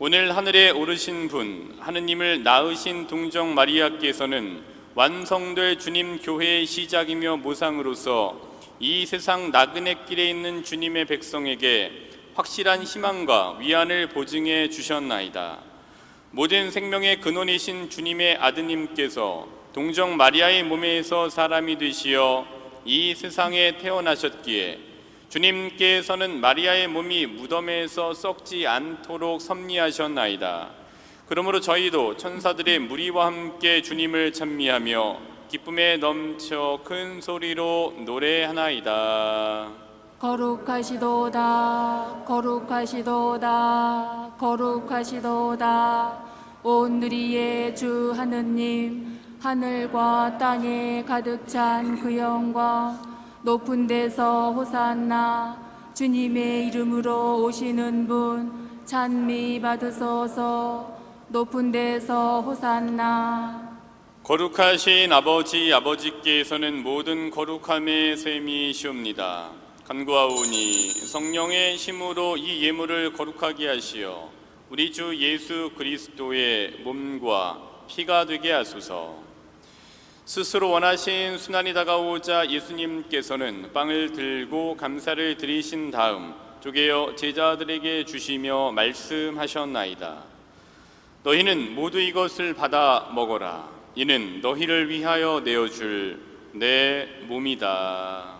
S1: 오늘 하늘에 오르신 분, 하느님을 낳으신 동정 마리아께서는 완성될 주님 교회의 시작이며 모상으로서 이 세상 나그네 길에 있는 주님의 백성에게 확실한 희망과 위안을 보증해 주셨나이다. 모든 생명의 근원이신 주님의 아드님께서 동정 마리아의 몸에서 사람이 되시어 이 세상에 태어나셨기에 주님께서는 마리아의 몸이 무덤에서 썩지 않도록 섭리하셨나이다. 그러므로 저희도 천사들의 무리와 함께 주님을 찬미하며 기쁨에 넘쳐 큰 소리로 노래하나이다.
S2: 거룩하시도다 거룩하시도다 거룩하시도다. 온 누리의 주 하느님, 하늘과 땅에 가득 찬 그 영광, 높은 데서 호산나. 주님의 이름으로 오시는 분 찬미 받으소서. 높은 데서 호산나.
S1: 거룩하신 아버지께서는 모든 거룩함의 셈이시옵니다. 간구하오니 성령의 힘으로 이 예물을 거룩하게 하시어 우리 주 예수 그리스도의 몸과 피가 되게 하소서. 스스로 원하신 순환이 다가오자 예수님께서는 빵을 들고 감사를 드리신 다음 쪼개어 제자들에게 주시며 말씀하셨나이다. 너희는 모두 이것을 받아 먹어라. 이는 너희를 위하여 내어줄 내 몸이다.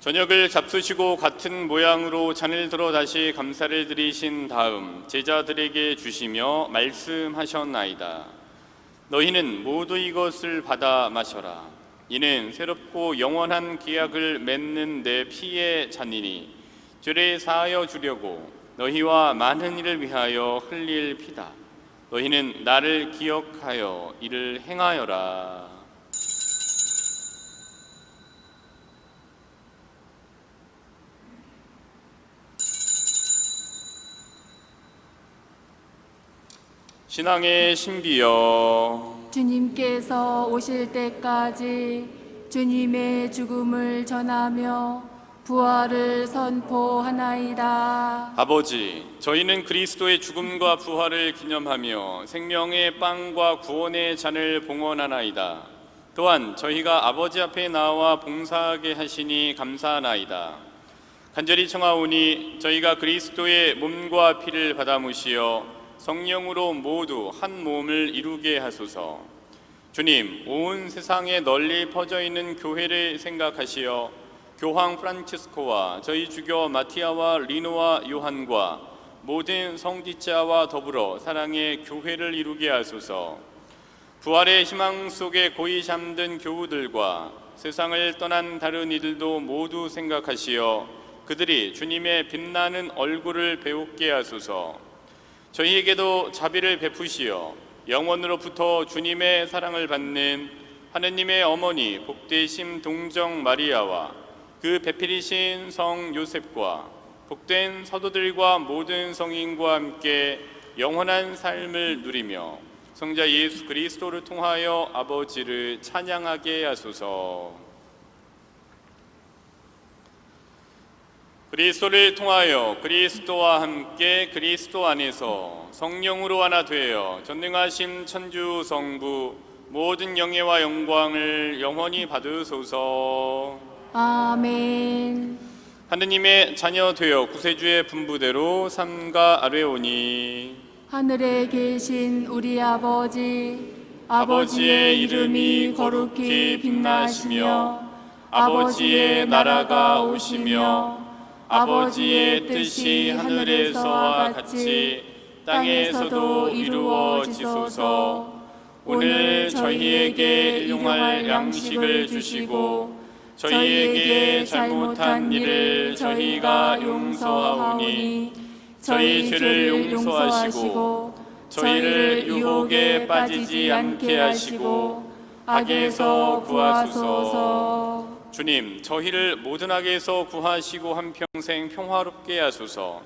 S1: 저녁을 잡수시고 같은 모양으로 잔을 들어 다시 감사를 드리신 다음 제자들에게 주시며 말씀하셨나이다. 너희는 모두 이것을 받아 마셔라. 이는 새롭고 영원한 계약을 맺는 내 피의 잔이니 죄를 사하여 주려고 너희와 많은 이를 위하여 흘릴 피다. 너희는 나를 기억하여 이를 행하여라. 신앙의 신비여,
S2: 주님께서 오실 때까지 주님의 죽음을 전하며 부활을 선포하나이다.
S1: 아버지, 저희는 그리스도의 죽음과 부활을 기념하며 생명의 빵과 구원의 잔을 봉헌하나이다. 또한 저희가 아버지 앞에 나와 봉사하게 하시니 감사하나이다. 간절히 청하오니 저희가 그리스도의 몸과 피를 받아 무시어 성령으로 모두 한 몸을 이루게 하소서. 주님, 온 세상에 널리 퍼져 있는 교회를 생각하시어 교황 프란치스코와 저희 주교 마티아와 리노와 요한과 모든 성지자와 더불어 사랑의 교회를 이루게 하소서. 부활의 희망 속에 고이 잠든 교우들과 세상을 떠난 다른 이들도 모두 생각하시어 그들이 주님의 빛나는 얼굴을 배우게 하소서. 저희에게도 자비를 베푸시어 영원으로부터 주님의 사랑을 받는 하느님의 어머니 복되심 동정 마리아와 그 배필이신 성 요셉과 복된 서도들과 모든 성인과 함께 영원한 삶을 누리며 성자 예수 그리스도를 통하여 아버지를 찬양하게 하소서. 그리스도를 통하여 그리스도와 함께 그리스도 안에서 성령으로 하나 되어 전능하신 천주 성부 모든 영예와 영광을 영원히 받으소서.
S2: 아멘.
S1: 하느님의 자녀 되어 구세주의 분부대로 삼가 아뢰오니
S2: 하늘에 계신 우리 아버지,
S1: 아버지의 이름이 거룩히 빛나시며 아버지의 나라가 오시며 아버지의 뜻이 하늘에서와 같이 땅에서도 이루어지소서. 오늘 저희에게 일용할 양식을 주시고 저희에게 잘못한 일을 저희가 용서하오니 저희 죄를 용서하시고 저희를 유혹에 빠지지 않게 하시고 악에서 구하소서. 주님, 저희를 모든 악에서 구하시고 한평생 평화롭게 하소서.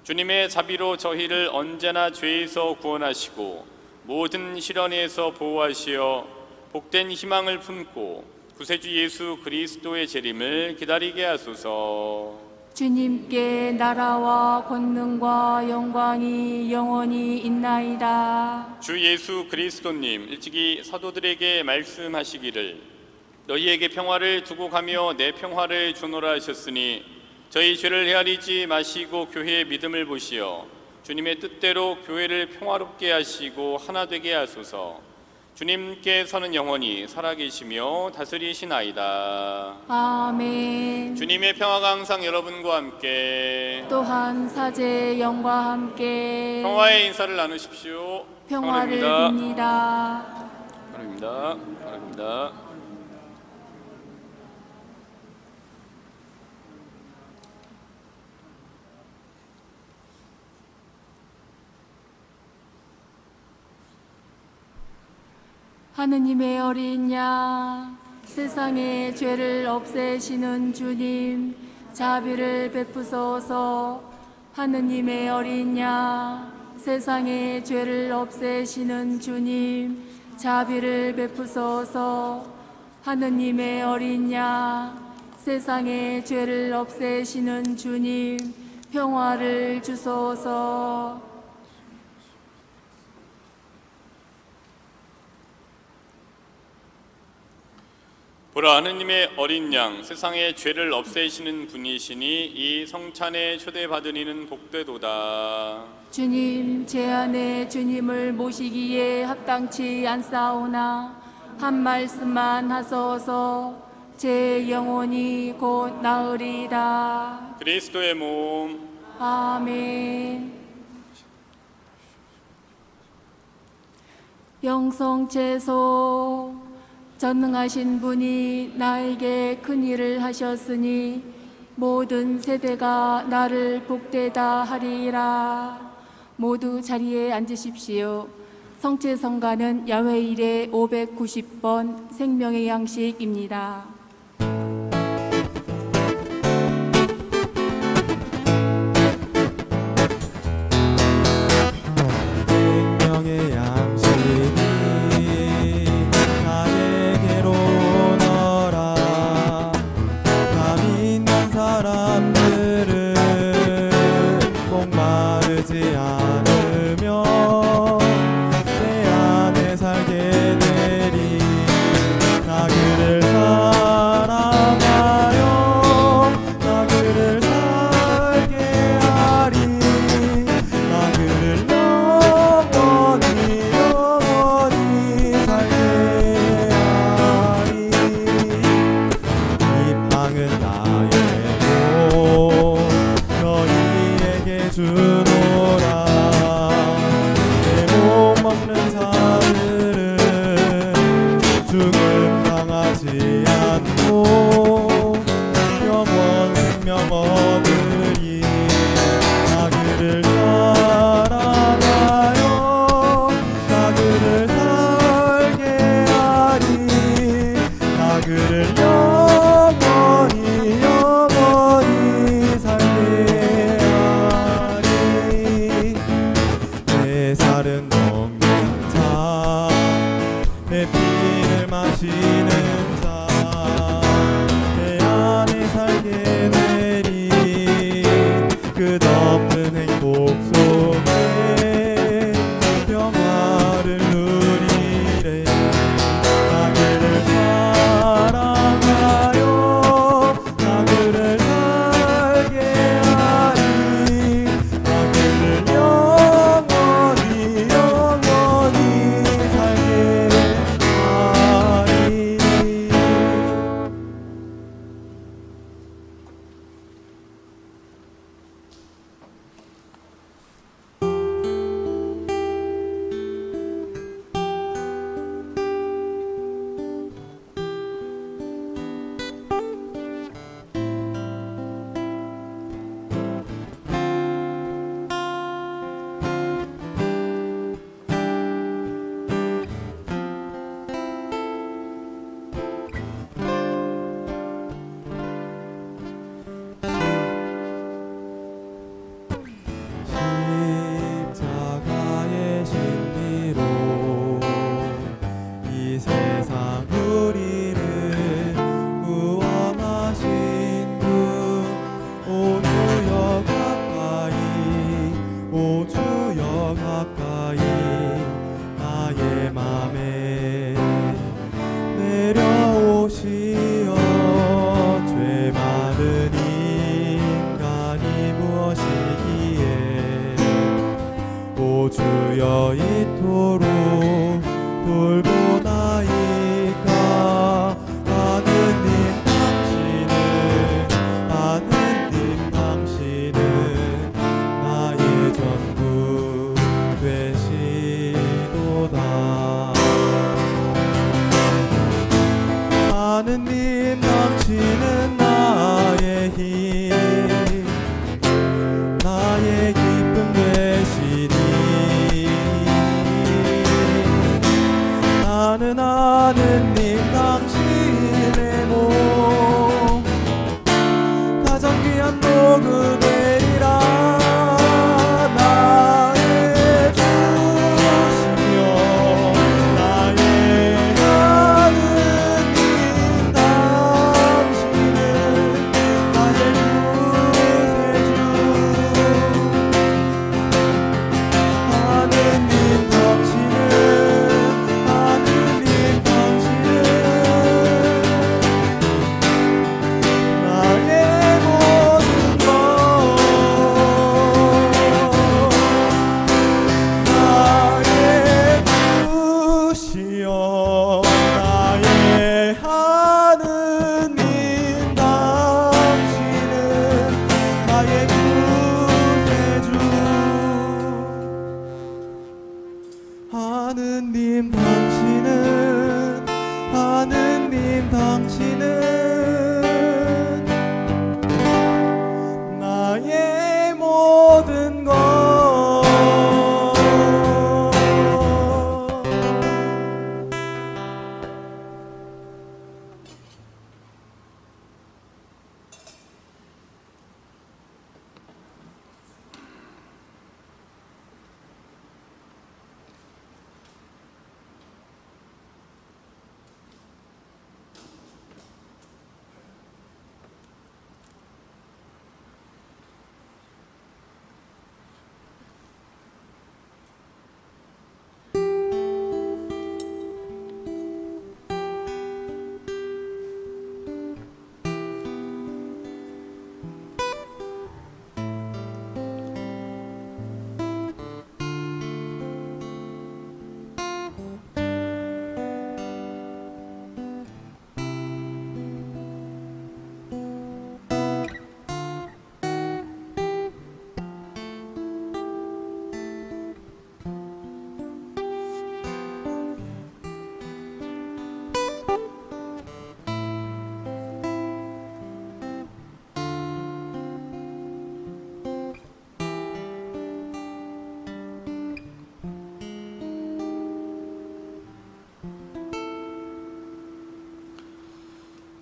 S1: 주님의 자비로 저희를 언제나 죄에서 구원하시고 모든 시련에서 보호하시어 복된 희망을 품고 구세주 예수 그리스도의 재림을 기다리게 하소서.
S2: 주님께 나라와 권능과 영광이 영원히 있나이다.
S1: 주 예수 그리스도님, 일찍이 사도들에게 말씀하시기를 너희에게 평화를 두고 가며 내 평화를 주노라 하셨으니 저희 죄를 헤아리지 마시고 교회의 믿음을 보시어 주님의 뜻대로 교회를 평화롭게 하시고 하나 되게 하소서. 주님께서는 영원히 살아계시며 다스리시나이다.
S2: 아멘.
S1: 주님의 평화가 항상 여러분과 함께
S2: 또한 사제의 영과 함께
S1: 평화의 인사를 나누십시오.
S2: 평화를 빕니다.
S1: 바랍니다. 바랍니다.
S2: 하느님의 어린 양, 세상의 죄를 없애시는 주님, 자비를 베푸소서. 하느님의 어린 양, 세상의 죄를 없애시는 주님, 자비를 베푸소서. 하느님의 어린 양, 세상의 죄를 없애시는 주님, 평화를 주소서.
S1: 보라, 하느님의 어린 양, 세상의 죄를 없애시는 분이시니 이 성찬에 초대받은 이는 복되도다.
S2: 주님, 제 안에 주님을 모시기에 합당치 않사오나 한 말씀만 하소서. 제 영혼이 곧 나으리다.
S1: 그리스도의 몸.
S2: 아멘. 영성채소, 전능하신 분이 나에게 큰 일을 하셨으니 모든 세대가 나를 복되다 하리라. 모두 자리에 앉으십시오. 성채성가는 야훼 일에 590번 생명의 양식입니다.
S7: 생명의 양식이 나에게로 너라. 감 있는 사람들은 목마르지 않으며 내 안에 살게 되리. 나 그를 사랑하여 나 그를 살게 하리. 나 그를 영원히 살게 하리. 이 빵은 나의 몸 너희에게 주노라. 내 몸 먹는 자들은 죽음 당하지 않고 영원 생명 얻으리. 나 그를 사랑하여 나 그를 살게 하리. 나 그를 영원히 살게 하리. 내 살은 먹는 자, 내 피를 마시는 자, 내 안에 살게 되리. 이토록 돌보나이까. 하느님 당신은 나의 전부 되시도다. 하느님 당신은 나의 힘, 나의 기쁨 되시니. 나는 하느님 당신의 몸, 가장 귀한 도구되리라. 나의 주시며 나의 하느님 당신은 나의 구세주. 하느님 당신은 나의 모든 것. 나의 주시여 나의 하느님 당신은 나의 구세주. 하느님 당신은 나의 모든 것.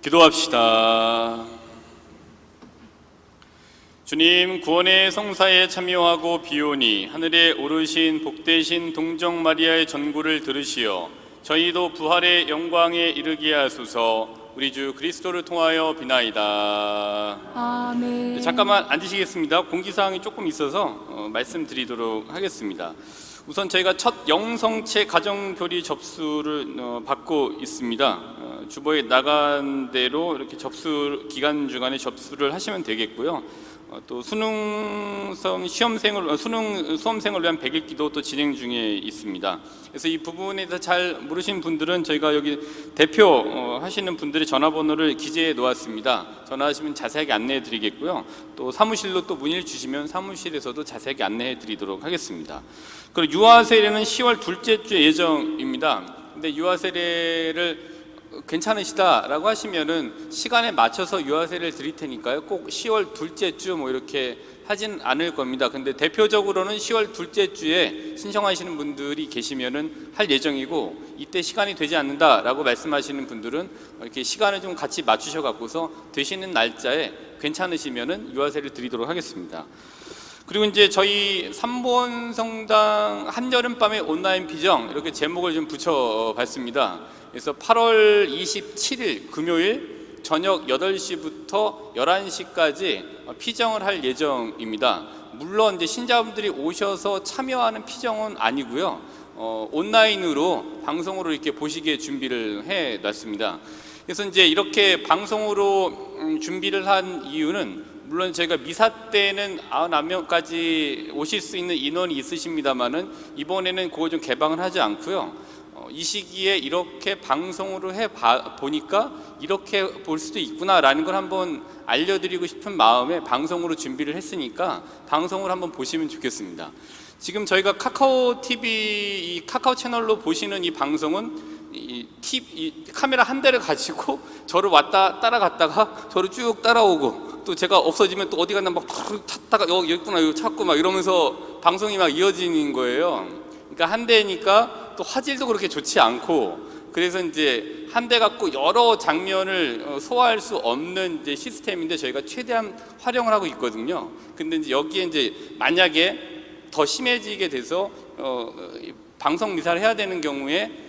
S1: 기도합시다. 주님, 구원의 성사에 참여하고 비오니 하늘에 오르신 복되신 동정 마리아의 전구를 들으시어 저희도 부활의 영광에 이르게 하소서. 우리 주 그리스도를 통하여 비나이다.
S2: 아멘.
S1: 잠깐만 앉으시겠습니다. 공지사항이 조금 있어서 말씀드리도록 하겠습니다. 우선 저희가 첫 영성체 가정교리 접수를 받고 있습니다. 주보에 나간 대로 이렇게 접수 기간 중간에 접수를 하시면 되겠고요. 또 수능 수험생을 위한 100일 기도 또 진행 중에 있습니다. 그래서 이 부분에 대해서 잘 모르신 분들은 저희가 여기 대표 하시는 분들의 전화번호를 기재해 놓았습니다. 전화하시면 자세하게 안내해 드리겠고요. 또 사무실로 또 문의를 주시면 사무실에서도 자세하게 안내해 드리도록 하겠습니다. 그리고 유아 세례는 10월 둘째 주 예정입니다. 근데 유아 세례를 괜찮으시다라고 하시면은 시간에 맞춰서 유아 세례를 드릴 테니까요. 꼭 10월 둘째 주 뭐 이렇게 하진 않을 겁니다. 근데 대표적으로는 10월 둘째 주에 신청하시는 분들이 계시면은 할 예정이고, 이때 시간이 되지 않는다라고 말씀하시는 분들은 이렇게 시간을 좀 같이 맞추셔 갖고서 되시는 날짜에 괜찮으시면은 유아 세례를 드리도록 하겠습니다. 그리고 이제 저희 3본 성당 한여름밤의 온라인 피정 이렇게 제목을 좀 붙여봤습니다. 그래서 8월 27일 금요일 저녁 8시부터 11시까지 피정을 할 예정입니다. 물론 이제 신자분들이 오셔서 참여하는 피정은 아니고요. 온라인으로 방송으로 이렇게 보시기에 준비를 해 놨습니다. 그래서 이제 이렇게 방송으로 준비를 한 이유는, 물론 저희가 미사 때는 99명까지 오실 수 있는 인원이 있으십니다만은 이번에는 그거 좀 개방을 하지 않고요. 이 시기에 이렇게 방송으로 보니까 이렇게 볼 수도 있구나라는 걸 한번 알려드리고 싶은 마음에 방송으로 준비를 했으니까 방송을 한번 보시면 좋겠습니다. 지금 저희가 카카오 TV, 이 카카오 채널로 보시는 이 방송은 이 카메라 한 대를 가지고 저를 왔다 따라갔다가 저를 쭉 따라오고 또 제가 없어지면 또 어디 갔나 막 찾다가 여기 있구나 여기 찾고 막 이러면서 방송이 막 이어지는 거예요. 그러니까 한 대니까 또 화질도 그렇게 좋지 않고 그래서 이제 한 대 갖고 여러 장면을 소화할 수 없는 이제 시스템인데 저희가 최대한 활용을 하고 있거든요. 근데 이제 여기에 이제 만약에 더 심해지게 돼서 방송 미사를 해야 되는 경우에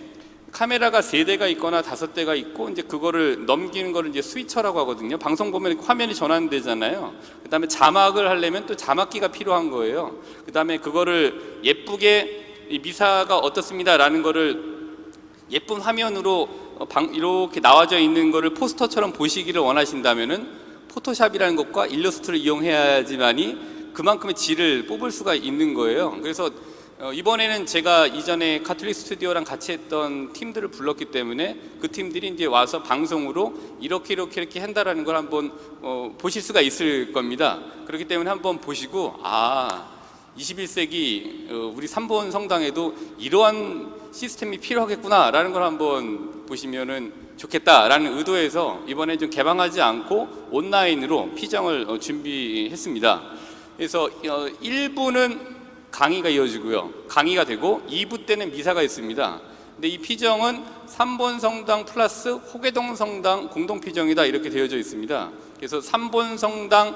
S1: 카메라가 3대가 있거나 5대가 있고 이제 그거를 넘기는 거를 이제 스위처라고 하거든요. 방송 보면 화면이 전환되잖아요. 그다음에 자막을 하려면 또 자막기가 필요한 거예요. 그다음에 그거를 예쁘게 이 미사가 어떻습니다라는 거를 예쁜 화면으로 이렇게 나와져 있는 거를 포스터처럼 보시기를 원하신다면은 포토샵이라는 것과 일러스트를 이용해야지만이 그만큼의 질을 뽑을 수가 있는 거예요. 그래서 이번에는 제가 이전에 카톨릭 스튜디오랑 같이 했던 팀들을 불렀기 때문에 그 팀들이 이제 와서 방송으로 이렇게 한다라는 걸 한번 보실 수가 있을 겁니다. 그렇기 때문에 한번 보시고 21세기 우리 삼본 성당에도 이러한 시스템이 필요하겠구나라는 걸 한번 보시면은 좋겠다라는 의도에서 이번에 좀 개방하지 않고 온라인으로 피정을 준비했습니다. 그래서 1부는 강의가 이어지고요. 강의가 되고 2부 때는 미사가 있습니다. 근데 이 피정은 삼본 성당 플러스 호계동 성당 공동 피정이다 이렇게 되어져 있습니다. 그래서 삼본 성당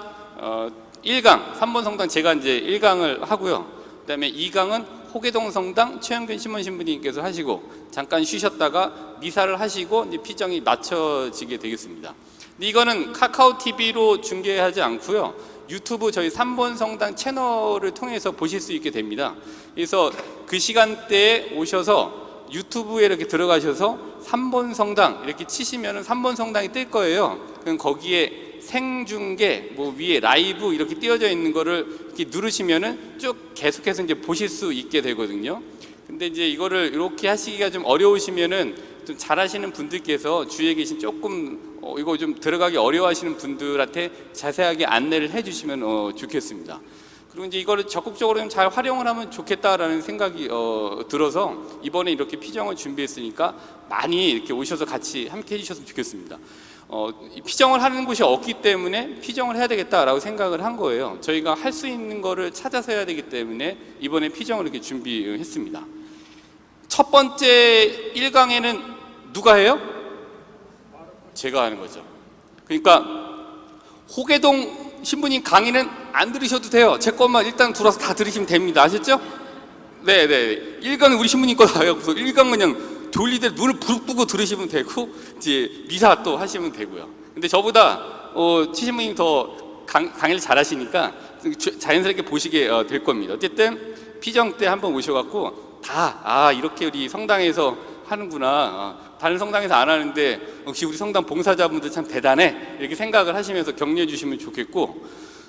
S1: 1강, 삼본 성당 제가 이제 1강을 하고요. 그다음에 2강은 호계동 성당 최영균 신문 신부님께서 하시고 잠깐 쉬셨다가 미사를 하시고 이제 피정이 마쳐지게 되겠습니다. 근데 이거는 카카오 TV로 중계하지 않고요. 유튜브 저희 삼본 성당 채널을 통해서 보실 수 있게 됩니다. 그래서 그 시간대에 오셔서 유튜브에 이렇게 들어가셔서 삼본 성당 이렇게 치시면은 삼본 성당이 뜰 거예요. 그럼 거기에 생중계 뭐 위에 라이브 이렇게 띄어져 있는 거를 이렇게 누르시면은 쭉 계속해서 이제 보실 수 있게 되거든요. 근데 이제 이거를 이렇게 하시기가 좀 어려우시면은 좀 잘하시는 분들께서 주위에 계신 조금 이거 좀 들어가기 어려워하시는 분들한테 자세하게 안내를 해주시면 좋겠습니다. 그리고 이제 이거를 적극적으로 좀 잘 활용을 하면 좋겠다라는 생각이 들어서 이번에 이렇게 피정을 준비했으니까 많이 이렇게 오셔서 같이 함께 해주셨으면 좋겠습니다. 피정을 하는 곳이 없기 때문에 피정을 해야 되겠다라고 생각을 한 거예요. 저희가 할 수 있는 거를 찾아서 해야 되기 때문에 이번에 피정을 이렇게 준비했습니다. 첫 번째 1강에는 누가 해요? 제가 하는 거죠. 그러니까 호계동 신부님 강의는 안 들으셔도 돼요. 제 것만 일단 들어와서 다 들으시면 됩니다. 아셨죠? 네네. 1강은 우리 신부님 거다요. 그래서 1강 그냥 졸리대 눈을 부릅뜨고 들으시면 되고 이제 미사 또 하시면 되고요. 근데 저보다 신부님 더 강의를 잘하시니까 자연스럽게 보시게 될 겁니다. 어쨌든 피정 때 한번 오셔갖고 이렇게 우리 성당에서 하는구나. 다른 성당에서 안 하는데 역시 우리 성당 봉사자분들 참 대단해. 이렇게 생각을 하시면서 격려해 주시면 좋겠고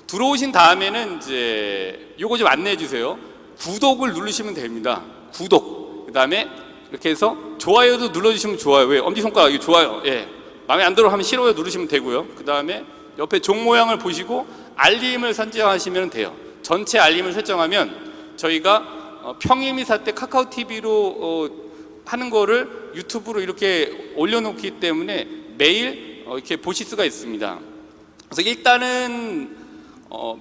S1: 들어오신 다음에는 이제 요거 좀 안내해 주세요. 구독을 누르시면 됩니다. 구독. 그다음에 이렇게 해서 좋아요도 눌러주시면 좋아요. 왜? 엄지손가락 좋아요. 예. 마음에 안 들어 하면 싫어요 누르시면 되고요. 그다음에 옆에 종 모양을 보시고 알림을 설정하시면 돼요. 전체 알림을 설정하면 저희가 평일미사 때 카카오 TV로 하는 거를 유튜브로 이렇게 올려놓기 때문에 매일 이렇게 보실 수가 있습니다. 그래서 일단은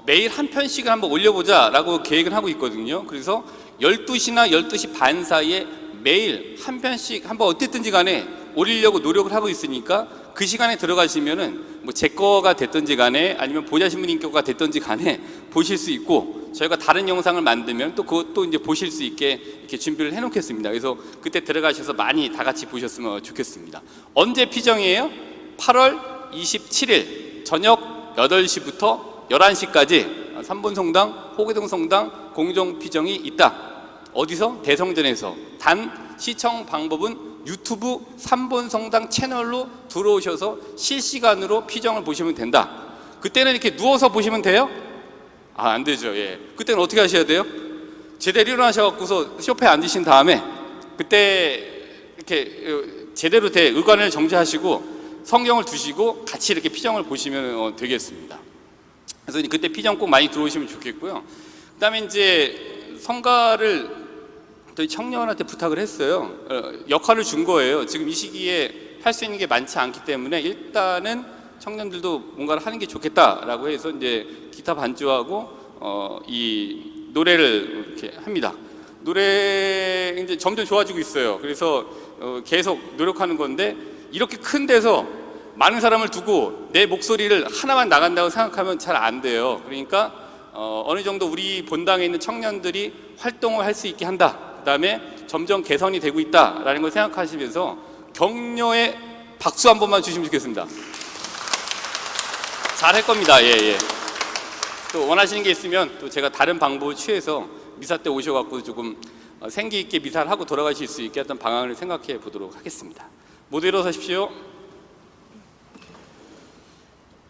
S1: 매일 한 편씩을 한번 올려보자라고 계획을 하고 있거든요. 그래서 12시나 12시 반 사이에 매일 한 편씩 한번 어쨌든지 간에 올리려고 노력을 하고 있으니까 그 시간에 들어가시면은 뭐 제 거가 됐든지 간에 아니면 보좌신부님 거가 됐든지 간에 보실 수 있고 저희가 다른 영상을 만들면 또 그것도 이제 보실 수 있게 이렇게 준비를 해놓겠습니다. 그래서 그때 들어가셔서 많이 다 같이 보셨으면 좋겠습니다. 언제 피정이에요? 8월 27일 저녁 8시부터 11시까지 삼본 성당, 호계동 성당 공정 피정이 있다. 어디서? 대성전에서. 단 시청 방법은 유튜브 삼본 성당 채널로 들어오셔서 실시간으로 피정을 보시면 된다. 그때는 이렇게 누워서 보시면 돼요? 아, 안 되죠. 예. 그때는 어떻게 하셔야 돼요? 제대로 일어나셔갖고서 소파에 앉으신 다음에 그때 이렇게 제대로 된 의관을 정지하시고 성경을 두시고 같이 이렇게 피정을 보시면 되겠습니다. 그래서 그때 피정 꼭 많이 들어오시면 좋겠고요. 그다음에 이제 성가를 저희 청년한테 부탁을 했어요. 역할을 준 거예요. 지금 이 시기에 할 수 있는 게 많지 않기 때문에 일단은 청년들도 뭔가를 하는 게 좋겠다라고 해서 이제 기타 반주하고 이 노래를 이렇게 합니다. 노래 이제 점점 좋아지고 있어요. 그래서 계속 노력하는 건데 이렇게 큰 데서 많은 사람을 두고 내 목소리를 하나만 나간다고 생각하면 잘 안 돼요. 그러니까 어느 정도 우리 본당에 있는 청년들이 활동을 할 수 있게 한다. 그다음에 점점 개선이 되고 있다라는 걸 생각하시면서 격려의 박수 한 번만 주시면 좋겠습니다. 잘할 겁니다. 예. 또 원하시는 게 있으면 또 제가 다른 방법을 취해서 미사 때 오셔갖고 조금 생기 있게 미사를 하고 돌아가실 수 있게 어떤 방안을 생각해 보도록 하겠습니다. 모두 일어서십시오.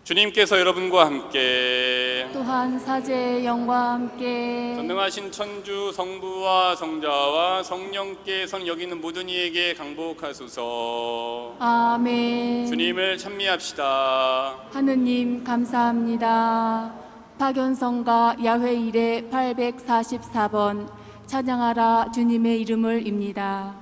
S1: 주님께서 여러분과 함께
S2: 또한 사제의 영과 함께
S1: 전능하신 천주 성부와 성자와 성령께서는 여기 있는 모든 이에게 강복하소서.
S2: 아멘.
S1: 주님을 찬미합시다.
S2: 하느님 감사합니다. 박연성가 야훼 일에 844번 찬양하라 주님의 이름을입니다.